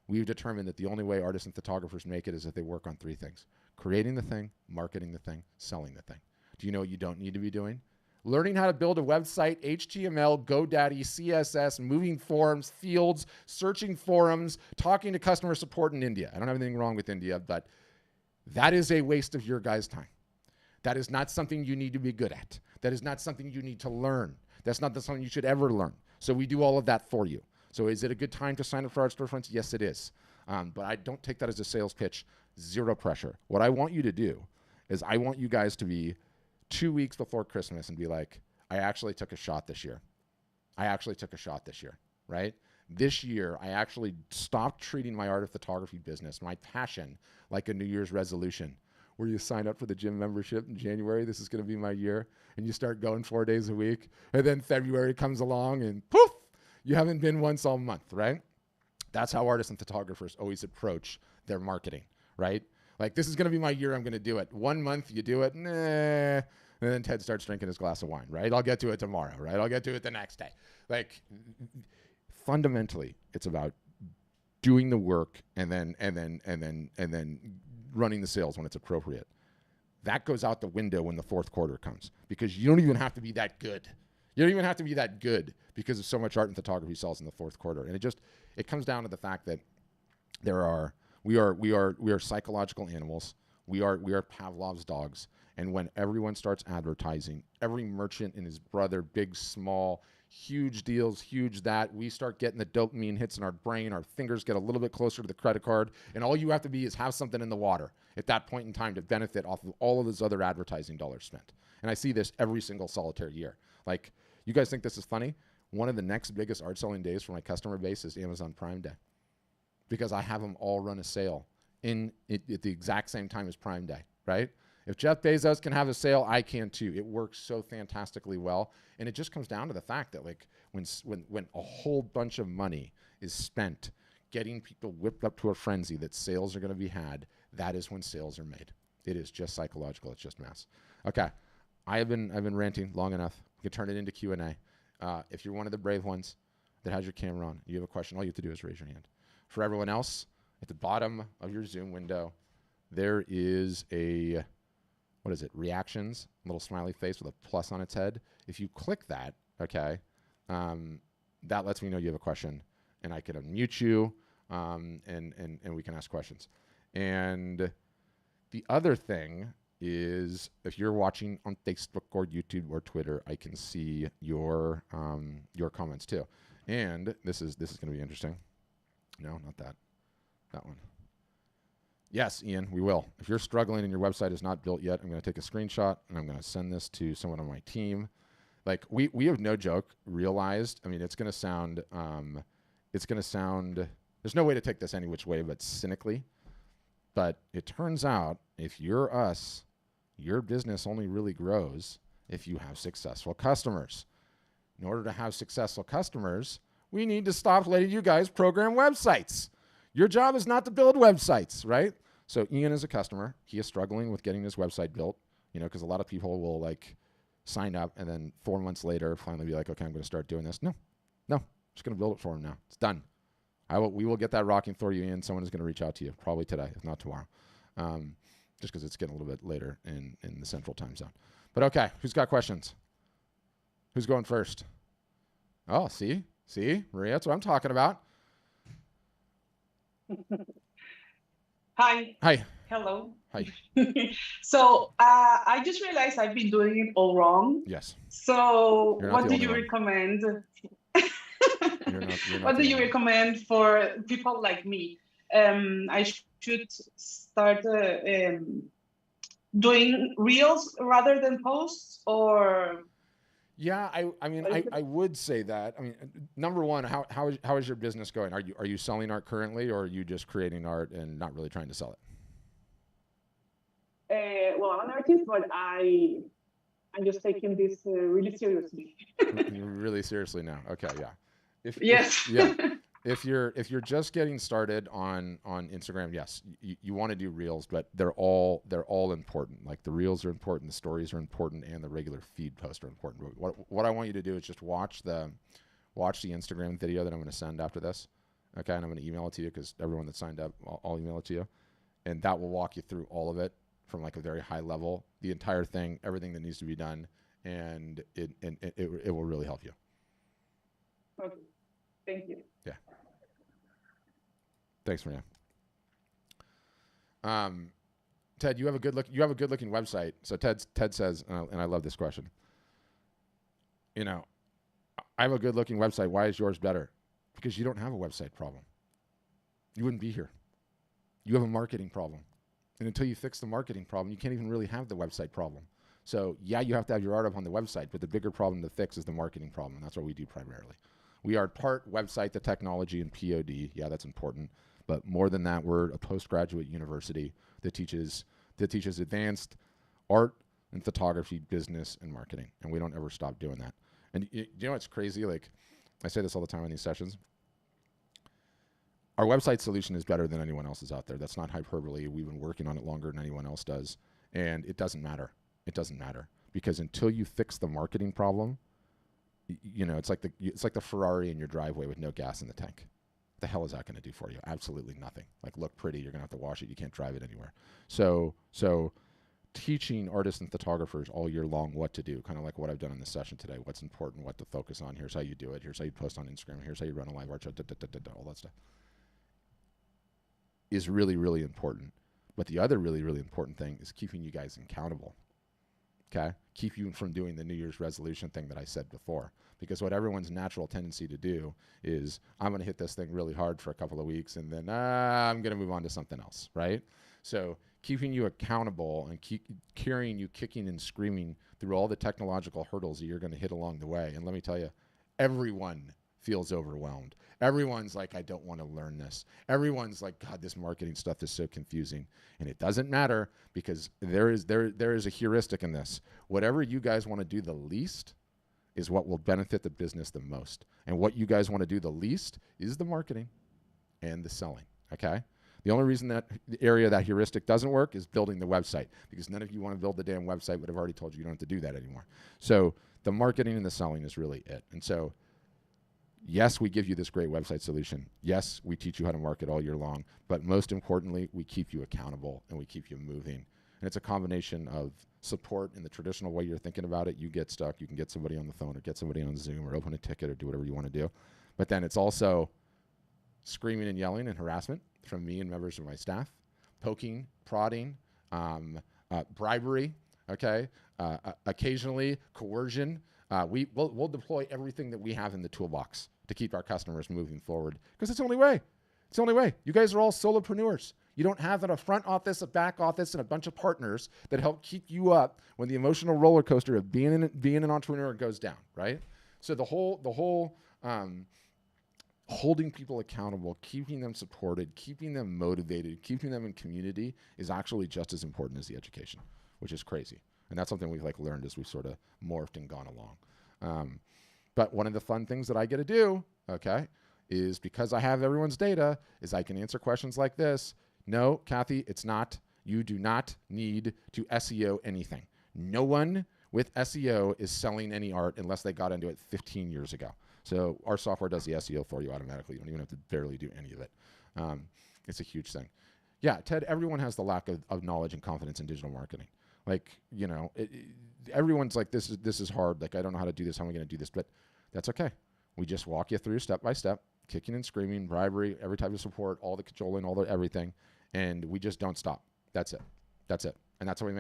We've determined that the only way artists and photographers make it is if they work on three things: creating the thing, marketing the thing, selling the thing. Do you know what you don't need to be doing? Learning how to build a website, HTML, GoDaddy, CSS, moving forums, fields, searching forums, talking to customer support in India. I don't have anything wrong with India, but that is a waste of your guys' time. That is not something you need to be good at. That is not something you need to learn. That's not something you should ever learn. So we do all of that for you. So is it a good time to sign up for Art Storefronts? Yes, it is. But I don't take that as a sales pitch. Zero pressure. What I want you to do is I want you guys to be 2 weeks before Christmas and be like, I actually took a shot this year. I actually took a shot this year, right? This year, I actually stopped treating my art of photography business, my passion, like a New Year's resolution, where you sign up for the gym membership in January. This is going to be my year. And you start going 4 days a week. And then February comes along and poof, you haven't been once all month, right? That's how artists and photographers always approach their marketing, right? Like, this is going to be my year. I'm going to do it. 1 month, you do it. Nah. And then Ted starts drinking his glass of wine, right? I'll get to it tomorrow, right? I'll get to it the next day. Like, fundamentally, it's about doing the work and then running the sales when it's appropriate. That goes out the window when the fourth quarter comes, because you don't even have to be that good. You don't even have to be that good because of so much art and photography sells in the fourth quarter. And it comes down to the fact that we are psychological animals. We are Pavlov's dogs. And when everyone starts advertising, every merchant and his brother, big, small, huge deals, huge that, we start getting the dopamine hits in our brain. Our fingers get a little bit closer to the credit card. And all you have to be is have something in the water at that point in time to benefit off of all of those other advertising dollars spent. And I see this every single solitary year. Like, you guys think this is funny? One of the next biggest art selling days for my customer base is Amazon Prime Day, because I have them all run a sale at the exact same time as Prime Day, right? If Jeff Bezos can have a sale, I can too. It works so fantastically well. And it just comes down to the fact that, like, when a whole bunch of money is spent getting people whipped up to a frenzy that sales are going to be had, that is when sales are made. It is just psychological. It's just math. Okay. I've been ranting long enough. We can turn it into Q&A. If you're one of the brave ones that has your camera on, you have a question, all you have to do is raise your hand. For everyone else, at the bottom of your Zoom window, there is a, what is it, reactions, little smiley face with a plus on its head. If you click that, okay, that lets me know you have a question, and I can unmute you, and we can ask questions. And the other thing is if you're watching on Facebook or YouTube or Twitter, I can see your comments too. And this is going to be interesting. No, not that. That one. Yes, Ian, we will. If you're struggling and your website is not built yet, I'm going to take a screenshot and I'm going to send this to someone on my team. Like we have no joke realized. I mean, it's going to sound. There's no way to take this any which way, but cynically. But it turns out if you're us, your business only really grows if you have successful customers. In order to have successful customers, we need to stop letting you guys program websites. Your job is not to build websites, right? So Ian is a customer. He is struggling with getting his website built, because a lot of people will like sign up and then 4 months later finally be like, okay, I'm going to start doing this. No, I'm just going to build it for him now. It's done. We will get that rocking for you, Ian. Someone is going to reach out to you probably today, if not tomorrow, just because it's getting a little bit later in the central time zone. But okay, who's got questions? Who's going first? Oh, see, Maria, that's what I'm talking about. Hi. Hello. Hi. So I just realized I've been doing it all wrong. Yes. So what do you recommend? What do you recommend for people like me? I should start doing reels rather than posts, or? Yeah, I would say that. I mean, number one, how is your business going? Are you selling art currently, or are you just creating art and not really trying to sell it? Well, I'm an artist, but I'm just taking this really seriously. Really seriously now. Okay, yeah. If you're just getting started on Instagram, yes, you want to do reels, but they're all important. Like the reels are important, the stories are important, and the regular feed posts are important. What I want you to do is just watch the Instagram video that I'm going to send after this. Okay, and I'm going to email it to you because everyone that signed up, I'll email it to you, and that will walk you through all of it from like a very high level, the entire thing, everything that needs to be done, and it will really help you. Okay. Thank you. Yeah. Thanks, Maria. Ted, you have a good looking website. So Ted says, and I love this question. I have a good looking website. Why is yours better? Because you don't have a website problem. You wouldn't be here. You have a marketing problem. And until you fix the marketing problem, you can't even really have the website problem. So yeah, you have to have your art up on the website, but the bigger problem to fix is the marketing problem. And that's what we do primarily. We are part website, the technology, and POD. Yeah, that's important. But more than that, we're a postgraduate university that teaches advanced art and photography, business, and marketing. And we don't ever stop doing that. And you know what's crazy? Like, I say this all the time in these sessions. Our website solution is better than anyone else's out there. That's not hyperbole. We've been working on it longer than anyone else does. And it doesn't matter. It doesn't matter. Because until you fix the marketing problem, it's like the Ferrari in your driveway with no gas in the tank. What the hell is that going to do for you? Absolutely nothing. Like, look pretty, you're going to have to wash it. You can't drive it anywhere. So teaching artists and photographers all year long what to do, kind of like what I've done in this session today, what's important, what to focus on. Here's how you do it. Here's how you post on Instagram. Here's how you run a live art show, all that stuff is really, really important. But the other really, really important thing is keeping you guys accountable. Okay? Keep you from doing the New Year's resolution thing that I said before. Because what everyone's natural tendency to do is, I'm going to hit this thing really hard for a couple of weeks and then I'm going to move on to something else, right? So keeping you accountable and keep carrying you kicking and screaming through all the technological hurdles that you're going to hit along the way. And let me tell you, everyone feels overwhelmed. Everyone's like, I don't want to learn this. Everyone's like, God, this marketing stuff is so confusing. And it doesn't matter because there is a heuristic in this. Whatever you guys want to do the least is what will benefit the business the most. And what you guys want to do the least is the marketing and the selling, okay? The only reason that the area of that heuristic doesn't work is building the website, because none of you want to build the damn website, but I've already told you don't have to do that anymore. So the marketing and the selling is really it. And so yes, we give you this great website solution. Yes, we teach you how to market all year long. But most importantly, we keep you accountable and we keep you moving. And it's a combination of support in the traditional way you're thinking about it. You get stuck, you can get somebody on the phone or get somebody on Zoom or open a ticket or do whatever you want to do. But then it's also screaming and yelling and harassment from me and members of my staff, poking, prodding, bribery, okay, occasionally coercion. We'll deploy everything that we have in the toolbox to keep our customers moving forward, because it's the only way. It's the only way. You guys are all solopreneurs. You don't have a front office, a back office, and a bunch of partners that help keep you up when the emotional roller coaster of being an entrepreneur goes down, right? So the whole holding people accountable, keeping them supported, keeping them motivated, keeping them in community is actually just as important as the education, which is crazy. And that's something we've learned as we've sort of morphed and gone along. But one of the fun things that I get to do, okay, is because I have everyone's data, is I can answer questions like this. No, Kathy, it's not. You do not need to SEO anything. No one with SEO is selling any art unless they got into it 15 years ago. So our software does the SEO for you automatically. You don't even have to barely do any of it. It's a huge thing. Yeah, Ted, everyone has the lack of knowledge and confidence in digital marketing. Everyone's like, this is hard. I don't know how to do this. How am I going to do this? But that's okay. We just walk you through step by step, kicking and screaming, bribery, every type of support, all the cajoling, all the everything, and we just don't stop. That's it. That's it. And that's how we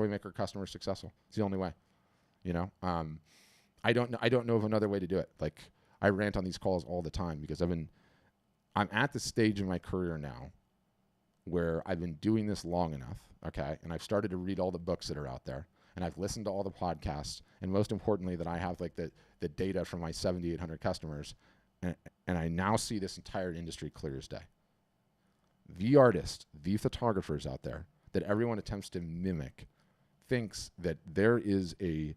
make our customers successful. It's the only way. I don't know of another way to do it. I rant on these calls all the time because I'm at the stage in my career now where I've been doing this long enough, okay, and I've started to read all the books that are out there, and I've listened to all the podcasts, and most importantly, that I have the data from my 7,800 customers, and I now see this entire industry clear as day. The artists, the photographers out there that everyone attempts to mimic thinks that there is a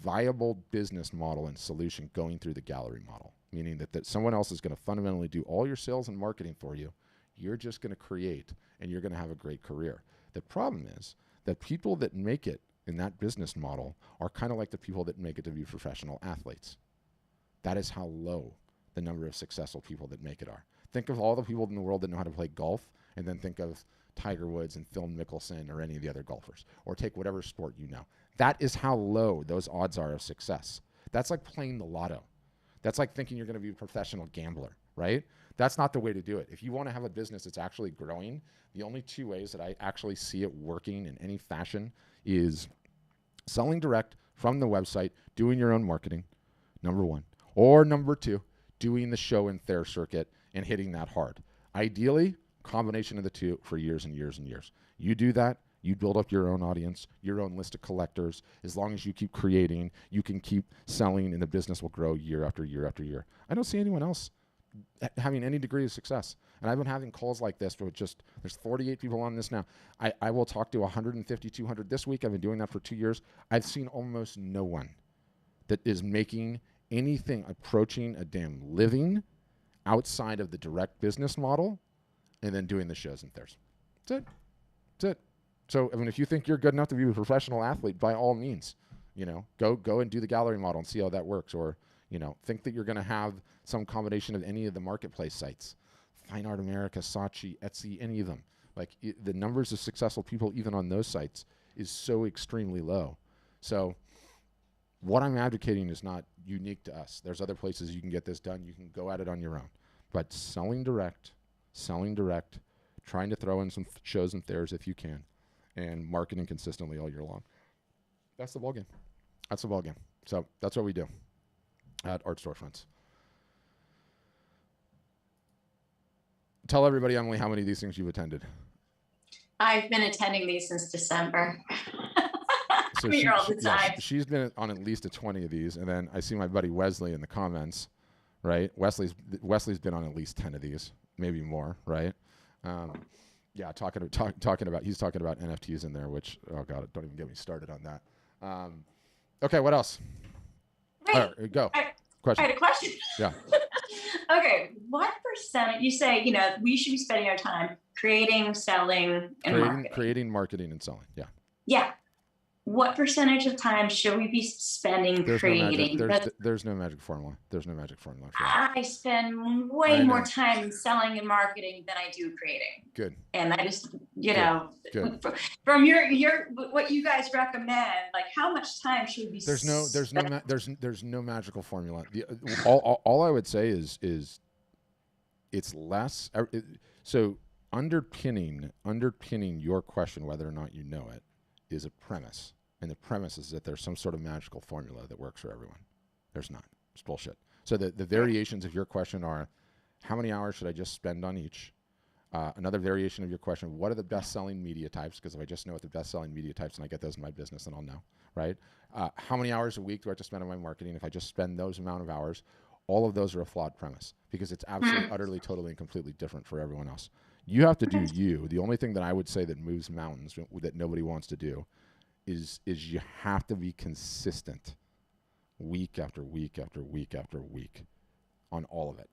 viable business model and solution going through the gallery model, meaning that someone else is going to fundamentally do all your sales and marketing for you. You're just going to create, and you're going to have a great career. The problem is that people that make it in that business model are kind of like the people that make it to be professional athletes. That is how low the number of successful people that make it are. Think of all the people in the world that know how to play golf, and then think of Tiger Woods and Phil Mickelson or any of the other golfers, or take whatever sport you know. That is how low those odds are of success. That's like playing the lotto. That's like thinking you're going to be a professional gambler, right? That's not the way to do it. If you want to have a business that's actually growing, the only two ways that I actually see it working in any fashion is selling direct from the website, doing your own marketing, number one, or number two, doing the show and fair circuit and hitting that hard. Ideally, combination of the two for years and years and years. You do that, you build up your own audience, your own list of collectors. As long as you keep creating, you can keep selling, and the business will grow year after year after year. I don't see anyone else having any degree of success. And I've been having calls like this where there's 48 people on this now. I will talk to 150, 200 this week. I've been doing that for 2 years. I've seen almost no one that is making anything approaching a damn living outside of the direct business model and then doing the shows and fairs. That's it. That's it. So, if you think you're good enough to be a professional athlete, by all means, go and do the gallery model and see how that works. Or, think that you're going to have some combination of any of the marketplace sites, Fine Art America, Saatchi, Etsy, any of them. The numbers of successful people even on those sites is so extremely low. So what I'm advocating is not unique to us. There's other places you can get this done. You can go at it on your own. But selling direct, trying to throw in some shows and fairs if you can, and marketing consistently all year long. That's the ballgame. That's the ballgame. So that's what we do at Art Storefronts. Tell everybody, Emily, how many of these things you've attended. I've been attending these since December. So I'm here all the time. She's been on at least 20 of these, and then I see my buddy Wesley in the comments, right? Wesley's been on at least 10 of these, maybe more, right? Yeah, talking about he's talking about NFTs in there, which, oh god, don't even get me started on that. Okay, what else? Wait, all right, go. Question. I had a question. Yeah. Okay, what percent, you say, we should be spending our time creating, selling, and marketing. Creating, marketing, and selling, yeah. Yeah. What percentage of time should we be spending creating? There's no magic formula. There's no magic formula for that. I spend way more time selling and marketing than I do creating. Good. And I just, Good. From your what you guys recommend, how much time should we be? There's no magical formula. All I would say is it's less. So underpinning your question, whether or not you know it, is a premise. And the premise is that there's some sort of magical formula that works for everyone. There's not. It's bullshit. So the variations of your question are, how many hours should I just spend on each? Another variation of your question, what are the best-selling media types? Because if I just know what the best-selling media types and I get those in my business, then I'll know, right? How many hours a week do I have to spend on my marketing? If I just spend those amount of hours, all of those are a flawed premise because it's absolutely, utterly, totally, and completely different for everyone else. You have to do you. The only thing that I would say that moves mountains that nobody wants to do is you have to be consistent week after week after week after week on all of it.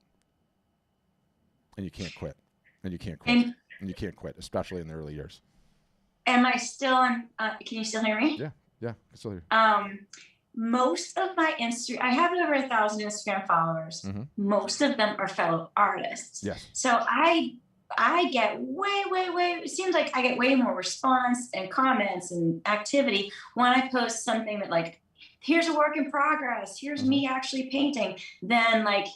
And you can't quit. And you can't quit. And you can't quit, especially in the early years. Am I still on? Can you still hear me? Yeah, I can still hear you. Most of my I have over 1,000 Instagram followers. Mm-hmm. Most of them are fellow artists. Yes. So I get way, it seems like I get way more response and comments and activity when I post something that like, here's a work in progress, here's me actually painting, than like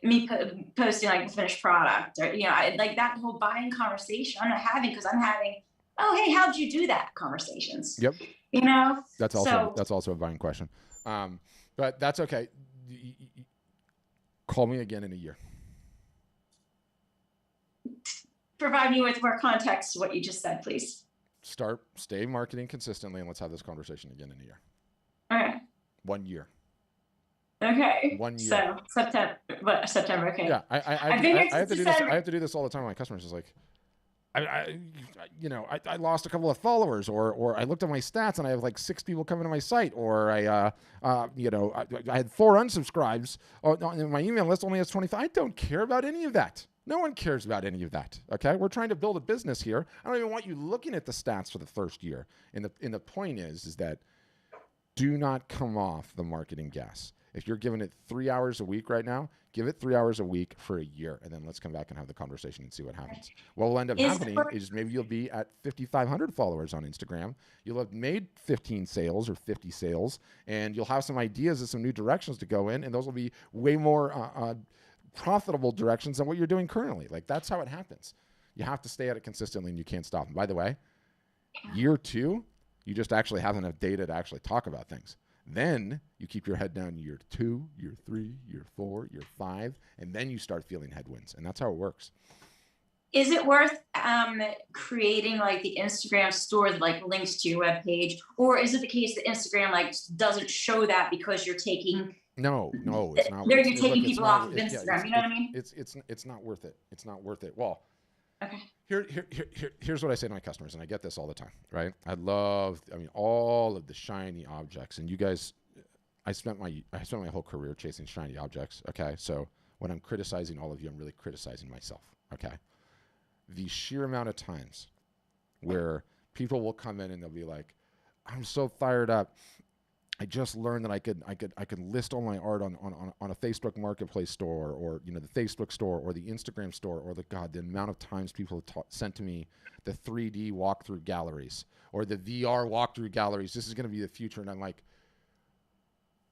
me posting like the finished product, or, you know, like that whole buying conversation I'm not having, because I'm having, oh, hey, how'd you do that conversations? Yep. You know, that's also a buying question. But that's okay. Call me again in a year. Provide me with more context to what you just said, please. Stay marketing consistently, and let's have this conversation again in a year. Okay. 1 year. Okay. 1 year. So September. Okay. Yeah, I have to do this. I have to do this all the time with my customers. It's like, I lost a couple of followers, or I looked at my stats and I have like 6 people coming to my site, or I had 4 unsubscribes. My email list only has 25. I don't care about any of that. No one cares about any of that. Okay, we're trying to build a business here. I don't even want you looking at the stats for the first year. And the point is that do not come off the marketing gas. If you're giving it 3 hours a week right now, give it 3 hours a week for a year, and then let's come back and have the conversation and see what happens. What will end up happening is maybe you'll be at 5,500 followers on Instagram. You'll have made 15 sales or 50 sales, and you'll have some ideas and some new directions to go in, and those will be way more profitable directions than what you're doing currently. Like, that's how it happens. You have to stay at it consistently, and you can't stop. And by the way, year 2, you just actually have enough data to actually talk about things. Then you keep your head down year 2, year 3, year 4, year 5, and then you start feeling headwinds. And that's how it works. Is it worth creating like the Instagram store that like links to your webpage? Or is it the case that Instagram like doesn't show that because you're taking... No, it's not. You're taking people off of Instagram, you know what I mean? It's not worth it. It's not worth it. Well, okay. Here's what I say to my customers, and I get this all the time, right? All of the shiny objects, and you guys, I spent my whole career chasing shiny objects. Okay, so when I'm criticizing all of you, I'm really criticizing myself. Okay, the sheer amount of times where people will come in and they'll be like, "I'm so fired up. I just learned that I could list all my art on a Facebook Marketplace store, or the Facebook store, or the Instagram store, or the amount of times people have sent to me the 3D walkthrough galleries or the VR walkthrough galleries. This is going to be the future." And I'm like,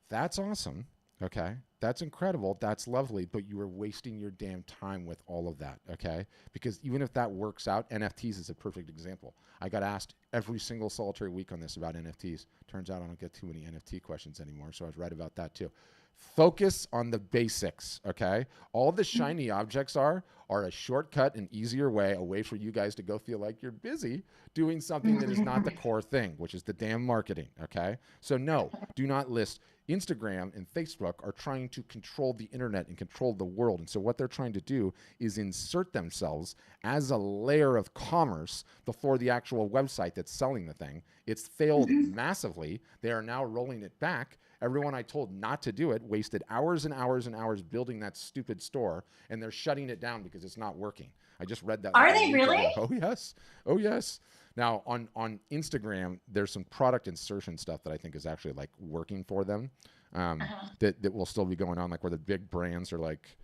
that's awesome. Okay, that's incredible. That's lovely. But you are wasting your damn time with all of that. Okay, because even if that works out, NFTs is a perfect example. I got asked every single solitary week on this about NFTs. Turns out I don't get too many NFT questions anymore, so I was right about that too. Focus on the basics, okay? All the shiny objects are a shortcut and easier way, a way for you guys to go feel like you're busy doing something that is not the core thing, which is the damn marketing, okay? So no, do not list. Instagram and Facebook are trying to control the internet and control the world. And so what they're trying to do is insert themselves as a layer of commerce before the actual website that's selling the thing. It's failed massively. They are now rolling it back. Everyone I told not to do it wasted hours and hours and hours building that stupid store, and they're shutting it down because it's not working. I just read that. Are they really? Oh, yes. Oh, yes. Now, on Instagram, there's some product insertion stuff that I think is actually like working for them that will still be going on, like where the big brands are like,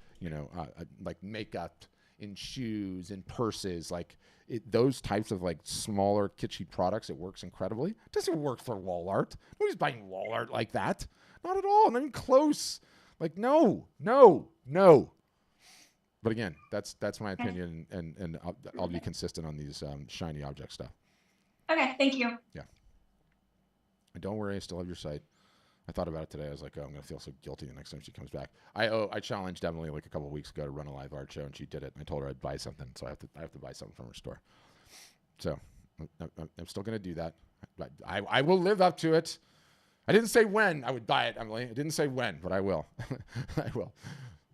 like makeup and shoes and purses, like those types of like smaller kitschy products. It works incredibly. It doesn't work for wall art. Nobody's buying wall art like that. Not at all. Not even close. Like, no. But again, that's my opinion, and I'll be consistent on these shiny object stuff. Okay, thank you. Yeah. Don't worry, I still have your site. I thought about it today. I was like, oh, I'm going to feel so guilty the next time she comes back. I challenged Emily like a couple of weeks ago to run a live art show, and she did it. And I told her I'd buy something, so I have to buy something from her store. So I'm still going to do that. But I will live up to it. I didn't say when I would buy it, Emily. I didn't say when, but I will. I will.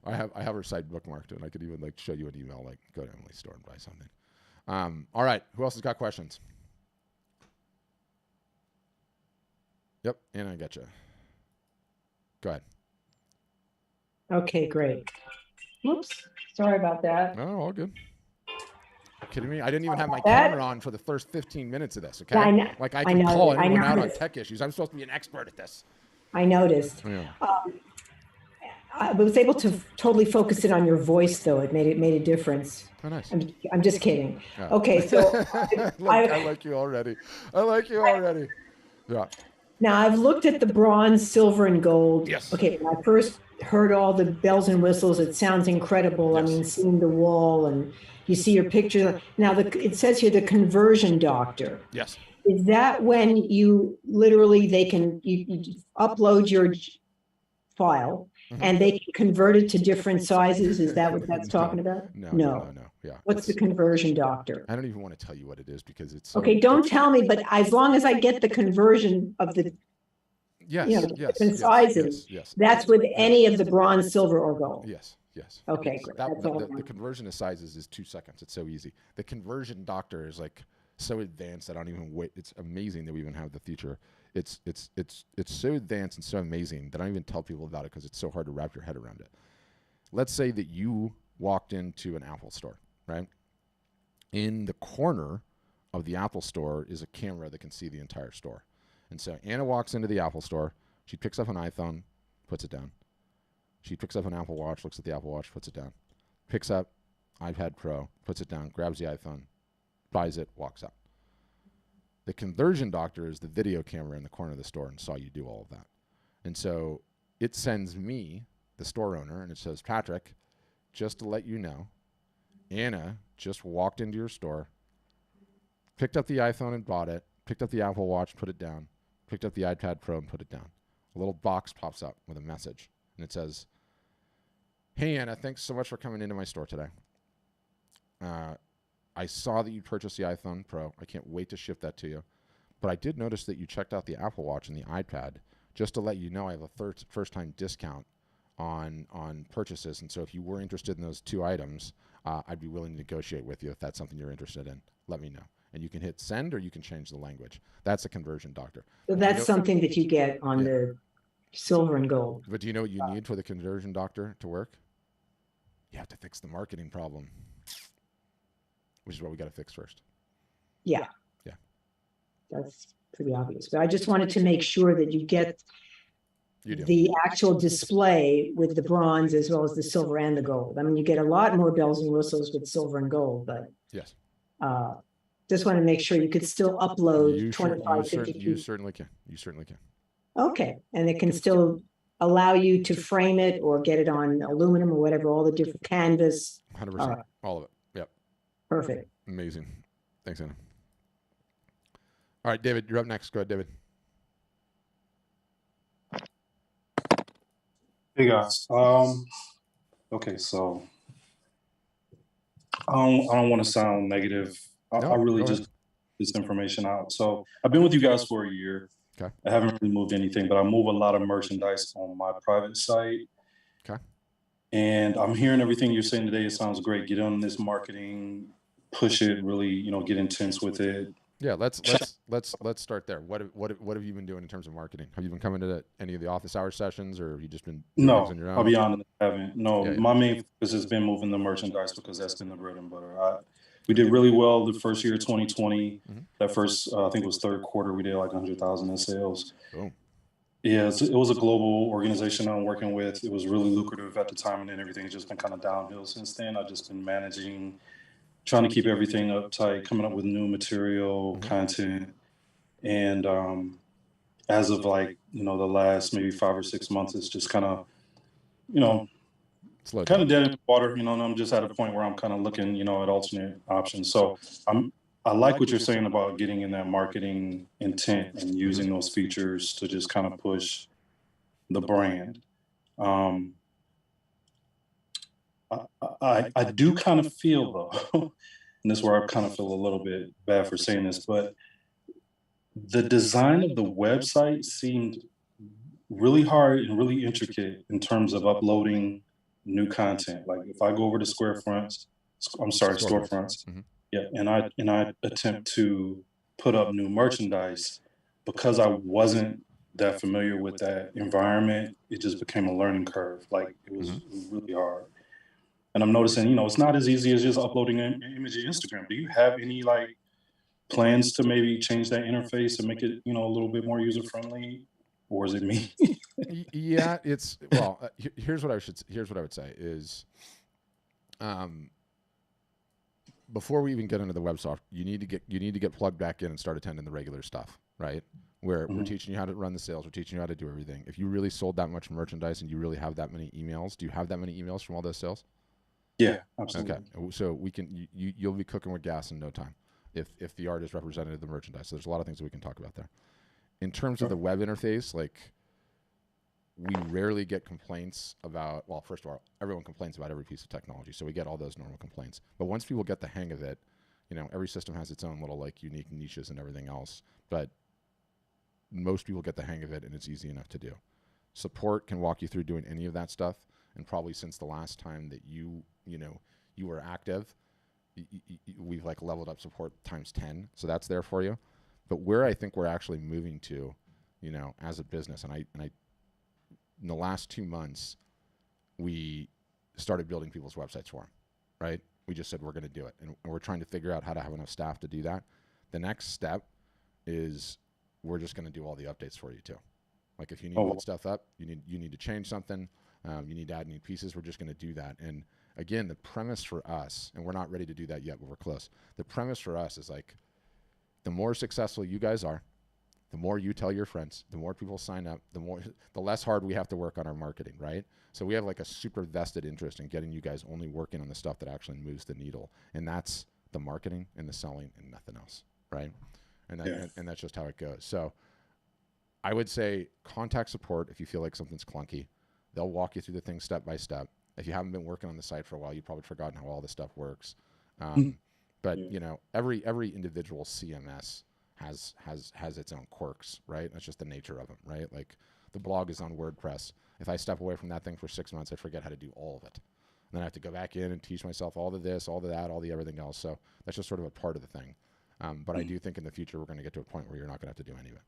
I have her site bookmarked, and I could even like show you an email, like go to Emily's store and buy something. All right. Who else has got questions? Yep, and I got you. Go ahead. Okay, great. Whoops. Sorry about that. No, all good. Are you kidding me? I didn't even have my camera on for the first 15 minutes of this, okay? Yeah, I know. Like I can call anyone out on noticed. tech issues. I'm supposed to be an expert at this. I noticed. Yeah. I was able to totally focus it on your voice, though. It made a difference. Oh, nice. I'm just kidding. Yeah. Okay, so I like you already. Yeah. Now I've looked at the bronze, silver, and gold. Yes. Okay, when I first heard all the bells and whistles, it sounds incredible. Yes. I mean, seeing the wall and you see your picture. Now it says here the conversion doctor. Yes. Is that when you literally you upload your file and they can convert it to different sizes? Is that what that's talking about? No. Yeah. What's the conversion doctor? I don't even want to tell you what it is because it's Okay, don't tell me, but as long as I get the conversion of the different sizes, that's with any of the bronze, silver, or gold. Yes. Okay, great. The conversion of sizes is 2 seconds. It's so easy. The conversion doctor is like so advanced. I don't even wait. It's amazing that we even have the feature. It's so advanced and so amazing that I don't even tell people about it because it's so hard to wrap your head around it. Let's say that you walked into an Apple store, right? In the corner of the Apple store is a camera that can see the entire store. And so Anna walks into the Apple store. She picks up an iPhone, puts it down. She picks up an Apple Watch, looks at the Apple Watch, puts it down. Picks up iPad Pro, puts it down, grabs the iPhone, buys it, walks out. The conversion doctor is the video camera in the corner of the store and saw you do all of that. And so it sends me, the store owner, and it says, Patrick, just to let you know, Anna just walked into your store, picked up the iPhone and bought it, picked up the Apple Watch, put it down, picked up the iPad Pro and put it down. A little box pops up with a message, and it says, hey, Anna, thanks so much for coming into my store today. I saw that you purchased the iPhone Pro. I can't wait to ship that to you. But I did notice that you checked out the Apple Watch and the iPad. Just to let you know, I have a first-time discount on purchases. And so if you were interested in those 2 items, I'd be willing to negotiate with you if that's something you're interested in. Let me know. And you can hit send or you can change the language. That's a conversion doctor. So that's something that you get on the silver and gold. But do you know what you need for the conversion doctor to work? You have to fix the marketing problem, which is what we got to fix first. Yeah. Yeah. That's pretty obvious. But I just wanted to make sure that you get the actual display with the bronze as well as the silver and the gold. I mean, you get a lot more bells and whistles with silver and gold, but yes. Just want to make sure you could still upload 25, 50 feet. You certainly can. You certainly can. Okay. And it can still allow you to frame it or get it on aluminum or whatever, all the different canvas. 100%. All of it. Yep. Perfect. Amazing. Thanks, Anna. All right, David, you're up next. Go ahead, David. Hey guys. Okay, so I don't want to sound negative. I really just this information out. So I've been with you guys for a year. Okay. I haven't really moved anything, but I move a lot of merchandise on my private site. Okay. And I'm hearing everything you're saying today. It sounds great. Get on this marketing, push it, really, get intense with it. Yeah, let's start there. What have you been doing in terms of marketing? Have you been coming to any of the office hour sessions, or have you just been doing things on your own? I'll be honest, I haven't. No, Yeah. My main focus has been moving the merchandise because that's been the bread and butter. We did really well the first year, 2020. That first, I think it was third quarter, we did like 100,000 in sales. Boom. Yeah, it was a global organization I'm working with. It was really lucrative at the time, and then everything's just been kind of downhill since then. I've just been managing, trying to keep everything uptight, coming up with new material, content. And as of like, the last maybe 5 or 6 months, it's just kind of, kind of dead in the water, and I'm just at a point where I'm kind of looking, at alternate options. So I'm I like what you're saying about getting in that marketing intent and using those features to just kind of push the brand. Um, I do kind of feel though, and this is where I kind of feel a little bit bad for saying this, but the design of the website seemed really hard and really intricate in terms of uploading new content. Like if I go over to storefronts, yeah, and I attempt to put up new merchandise because I wasn't that familiar with that environment, it just became a learning curve. Like it was really hard. And I'm noticing, it's not as easy as just uploading an image to Instagram. Do you have any like plans to maybe change that interface and make it, a little bit more user friendly, or is it me? Yeah, it's well. Here's what I would say is, before we even get into the web software, you need to get plugged back in and start attending the regular stuff, right? Where we're teaching you how to run the sales, we're teaching you how to do everything. If you really sold that much merchandise and you really have that many emails, do you have that many emails from all those sales? Yeah, absolutely. Okay, so we can you'll be cooking with gas in no time if the art is representative of the merchandise. So there's a lot of things that we can talk about there. In terms of the web interface, like we rarely get complaints about, well, first of all, everyone complains about every piece of technology, so we get all those normal complaints. But once people get the hang of it, every system has its own little like unique niches and everything else. But most people get the hang of it, and it's easy enough to do. Support can walk you through doing any of that stuff, and probably since the last time that you were active, we've like leveled up support times 10, so that's there for you. But where I think we're actually moving to, as a business, and I in the last 2 months, we started building people's websites for them, right? We just said we're going to do it, and we're trying to figure out how to have enough staff to do that. The next step is we're just going to do all the updates for you too. Like if you need to put stuff up, you need to change something, you need to add new pieces, we're just going to do that. And again, the premise for us, and we're not ready to do that yet, but we're close. The premise for us is like, the more successful you guys are, the more you tell your friends, the more people sign up, the less hard we have to work on our marketing, right? So we have like a super vested interest in getting you guys only working on the stuff that actually moves the needle. And that's the marketing and the selling and nothing else, right? And that's just how it goes. So I would say contact support if you feel like something's clunky. They'll walk you through the thing step by step. If you haven't been working on the site for a while, you've probably forgotten how all this stuff works. But every individual CMS has its own quirks, right? That's just the nature of them, right? Like the blog is on WordPress. If I step away from that thing for 6 months, I forget how to do all of it. And then I have to go back in and teach myself all of this, all of that, all the everything else. So that's just sort of a part of the thing. But I do think in the future we're going to get to a point where you're not going to have to do any of it.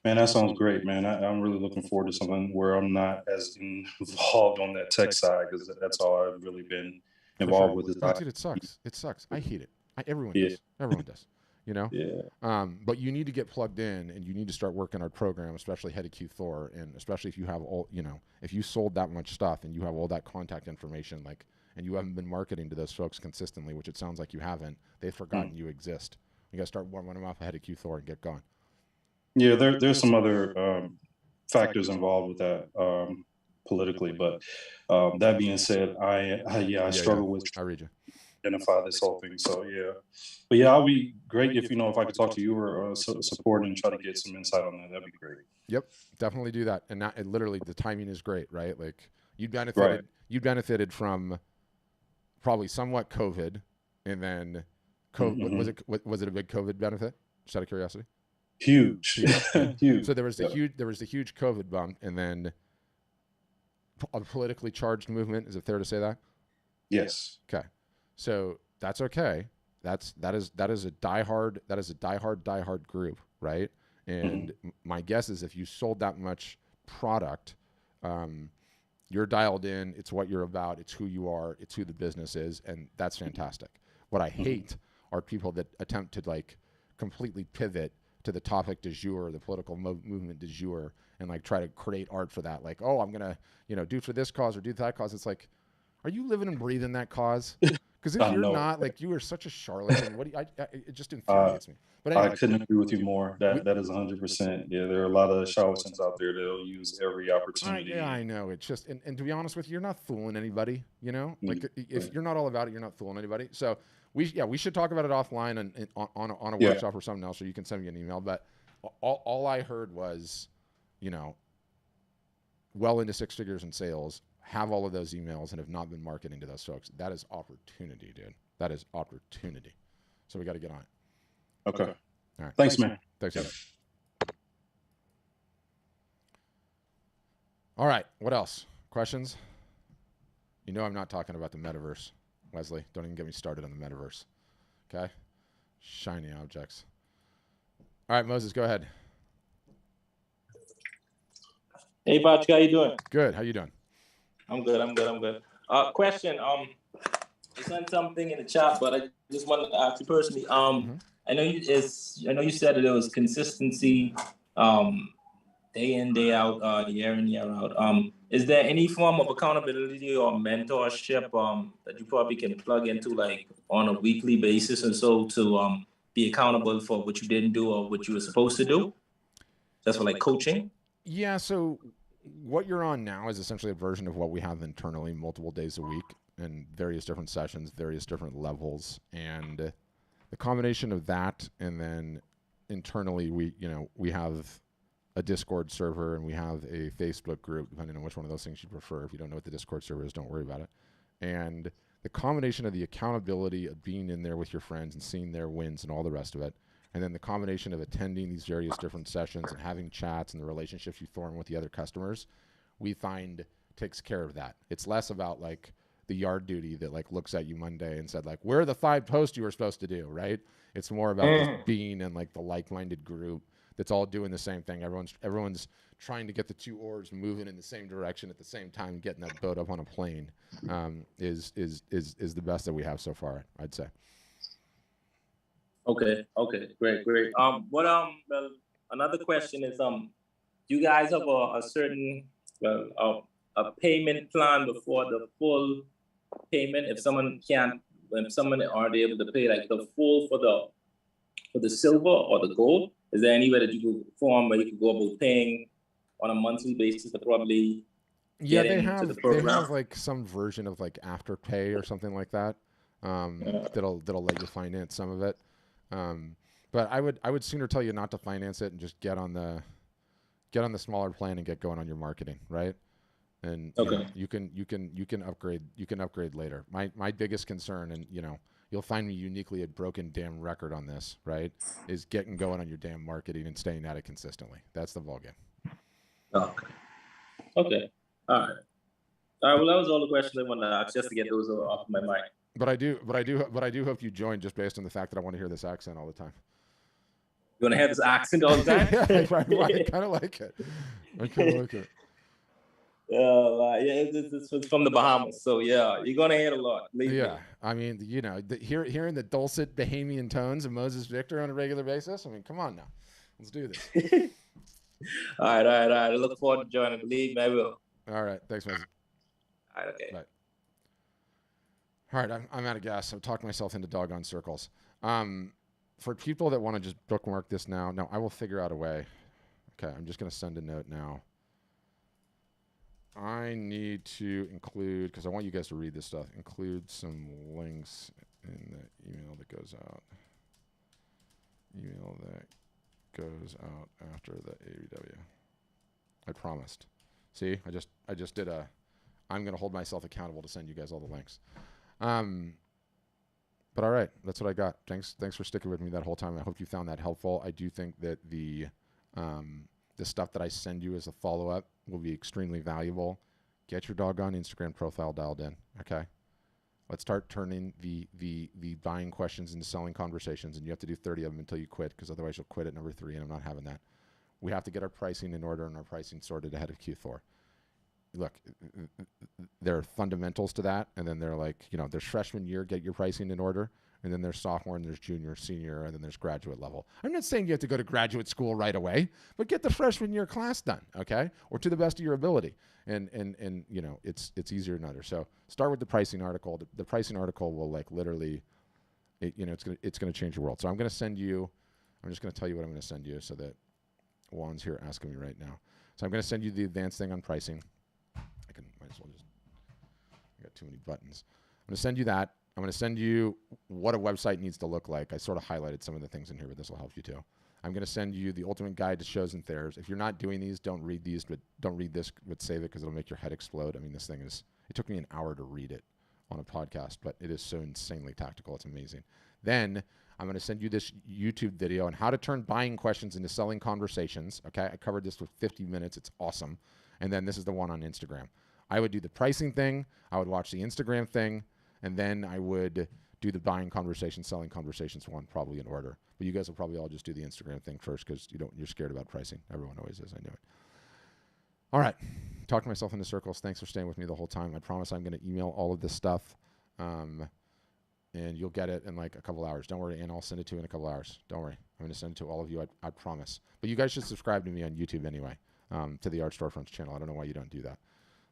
Man, that sounds great, man. I'm really looking forward to something where I'm not as involved on that tech side, because that's all I've really been involved with. Dude, it sucks. It sucks. I hate it. Everyone does. Everyone does. Yeah. But you need to get plugged in, and you need to start working our program, especially head of Q4, and especially if you have all, if you sold that much stuff and you have all that contact information, like, and you haven't been marketing to those folks consistently, which it sounds like you haven't, they've forgotten you exist. You got to start warming them up ahead of Q4 and get going. Yeah, there's some other factors involved with that politically, but that being said, I struggle with. I read you. Identify this whole thing. So but I'll be great if I could talk to you or support and try to get some insight on that. That'd be great. Yep, definitely do that. And literally the timing is great, right? Like you benefited from probably somewhat COVID, and then was it a big COVID benefit? Just out of curiosity. Huge. Huge. So there was the huge COVID bump, and then a politically charged movement. Is it fair to say that? Yes. Okay. So that's okay. That is a diehard group, right? And my guess is if you sold that much product, you're dialed in. It's what you're about. It's who you are. It's who the business is, and that's fantastic. What I hate are people that attempt to like completely pivot to the topic du jour, the political movement du jour, and like try to create art for that. Like, oh, I'm gonna do for this cause or do that cause. It's like, are you living and breathing that cause? Because if you're not, like, you are such a charlatan. It just infuriates me. But anyway, I couldn't agree with you more. That is 100%. Yeah, there are a lot of charlatans out there that'll use every opportunity. I know. It's just, and to be honest with you, you're not fooling anybody. Like, if you're not all about it, you're not fooling anybody. So we should talk about it offline and on a workshop or something else, or you can send me an email. But all I heard was, you know, well into 6 figures in sales, have all of those emails and have not been marketing to those folks. That is opportunity, dude. That is opportunity. So we got to get on it. Okay. All right. Thanks, man. Thanks, Evan. All right. What else? Questions? You know I'm not talking about the metaverse, Wesley. Don't even get me started on the metaverse. Okay? Shiny objects. All right, Moses, go ahead. Hey, Patrick, how you doing? Good. How you doing? I'm good. Question. I sent something in the chat, but I just wanted to ask you personally. I know you said that there was consistency, day in, day out, year in, year out. Is there any form of accountability or mentorship that you probably can plug into, like on a weekly basis and so to be accountable for what you didn't do or what you were supposed to do? That's for like coaching. Yeah. So what you're on now is essentially a version of what we have internally, multiple days a week, and various different sessions, various different levels, and the combination of that, and then internally we have a Discord server and we have a Facebook group, depending on which one of those things you prefer. If you don't know what the Discord server is, don't worry about it. And the combination of the accountability of being in there with your friends and seeing their wins and all the rest of it, and then the combination of attending these various different sessions and having chats and the relationships you form with the other customers, we find takes care of that. It's less about like the yard duty that like looks at you Monday and said like, where are the 5 posts you were supposed to do, right? It's more about just being in like the like-minded group that's all doing the same thing. Everyone's trying to get the 2 oars moving in the same direction at the same time, getting that boat up on a plane is the best that we have so far, I'd say. Okay, great. Well, another question is, do you guys have a certain a payment plan before the full payment? If someone aren't able to pay like the full for the silver or the gold, is there any way that you could form where you could go about paying on a monthly basis to probably they have like some version of like Afterpay or something like that that'll let you finance some of it. But I would sooner tell you not to finance it and just get on the smaller plan and get going on your marketing, right? And you can upgrade later. My biggest concern, and you'll find me uniquely a broken damn record on this, right, is getting going on your damn marketing and staying at it consistently. That's the ball game. Okay. All right. Well, that was all the questions I wanted to ask, just to get those off my mind. But I do hope you join, just based on the fact that I want to hear this accent all the time. You want to hear this accent all the time? Yeah, I kind of like it. It's from the Bahamas, so yeah, you're gonna hear it a lot. I mean, hearing the dulcet Bahamian tones of Moses Victor on a regular basis. I mean, come on now, let's do this. All right. I look forward to joining. Believe me, I will. All right, thanks, Moses. All right, okay. Bye. All right, I'm out of gas. I've talked myself into doggone circles. For people that want to just bookmark this now, no, I will figure out a way. Okay, I'm just going to send a note now. I need to include, because I want you guys to read this stuff, include some links in the email that goes out. Email that goes out after the ABW. I promised. See, I just did I'm going to hold myself accountable to send you guys all the links. But all right, that's what I got. Thanks for sticking with me that whole time. I hope you found that helpful. I do think that the stuff that I send you as a follow-up will be extremely valuable. Get your doggone Instagram profile dialed in, okay? Let's start turning the buying questions into selling conversations, and you have to do 30 of them until you quit, because otherwise you'll quit at number 3, and I'm not having that. We have to get our pricing in order and our pricing sorted ahead of Q4. Look, there are fundamentals to that, and then they're like, there's freshman year, get your pricing in order, and then there's sophomore, and there's junior, senior, and then there's graduate level. I'm not saying you have to go to graduate school right away, but get the freshman year class done, okay, or to the best of your ability, and it's easier than others. So start with the pricing article. The pricing article will like literally, it's gonna change your world. So I'm just gonna tell you what I'm gonna send you, so that Juan's here asking me right now. So I'm gonna send you the advanced thing on pricing. I got too many buttons. I'm going to send you that. I'm going to send you what a website needs to look like. I sort of highlighted some of the things in here, but this will help you too. I'm going to send you the ultimate guide to shows and theirs. If you're not doing these, don't read these, but don't read this, but save it because it'll make your head explode. I mean, this thing is, it took me an hour to read it on a podcast, but it is so insanely tactical. It's amazing. Then I'm going to send you this YouTube video on how to turn buying questions into selling conversations. Okay. I covered this with 50 minutes. It's awesome. And then this is the one on Instagram. I would do the pricing thing. I would watch the Instagram thing. And then I would do the buying conversations, selling conversations one, probably in order. But you guys will probably all just do the Instagram thing first because you're scared about pricing. Everyone always is. I knew it. All right. Talk to myself into circles. Thanks for staying with me the whole time. I promise I'm going to email all of this stuff. And you'll get it in like a couple hours. Don't worry. And I'll send it to you in a couple hours. Don't worry. I'm going to send it to all of you. I promise. But you guys should subscribe to me on YouTube anyway, to the Art Storefronts channel. I don't know why you don't do that.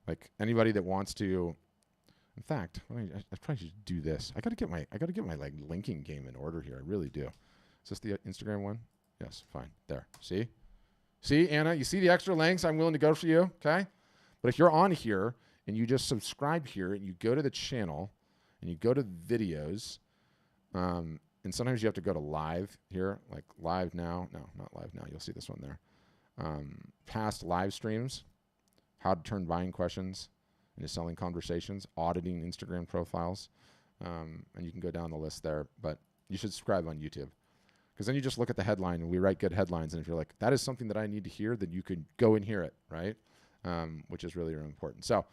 Like anybody that wants to, in fact, I probably should do this. I gotta get my like linking game in order here. I really do. Is this the Instagram one? Yes, fine. There. See, Anna, you see the extra links I'm willing to go for you, okay? But if you're on here and you just subscribe here and you go to the channel and you go to videos, and sometimes you have to go to live here, like live now. No, not live now. You'll see this one there. Past live streams, how to turn buying questions into selling conversations, auditing Instagram profiles, and you can go down the list there. But you should subscribe on YouTube because then you just look at the headline and we write good headlines. And if you're like, that is something that I need to hear, then you could go and hear it, right? Which is really, really important. So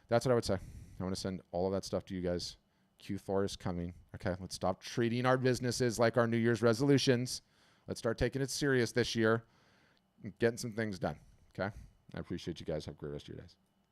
that's what I would say. I want to send all of that stuff to you guys. Q4 is coming. Okay, let's stop treating our businesses like our New Year's resolutions. Let's start taking it serious this year and getting some things done. Okay, I appreciate you guys. Have a great rest of your days.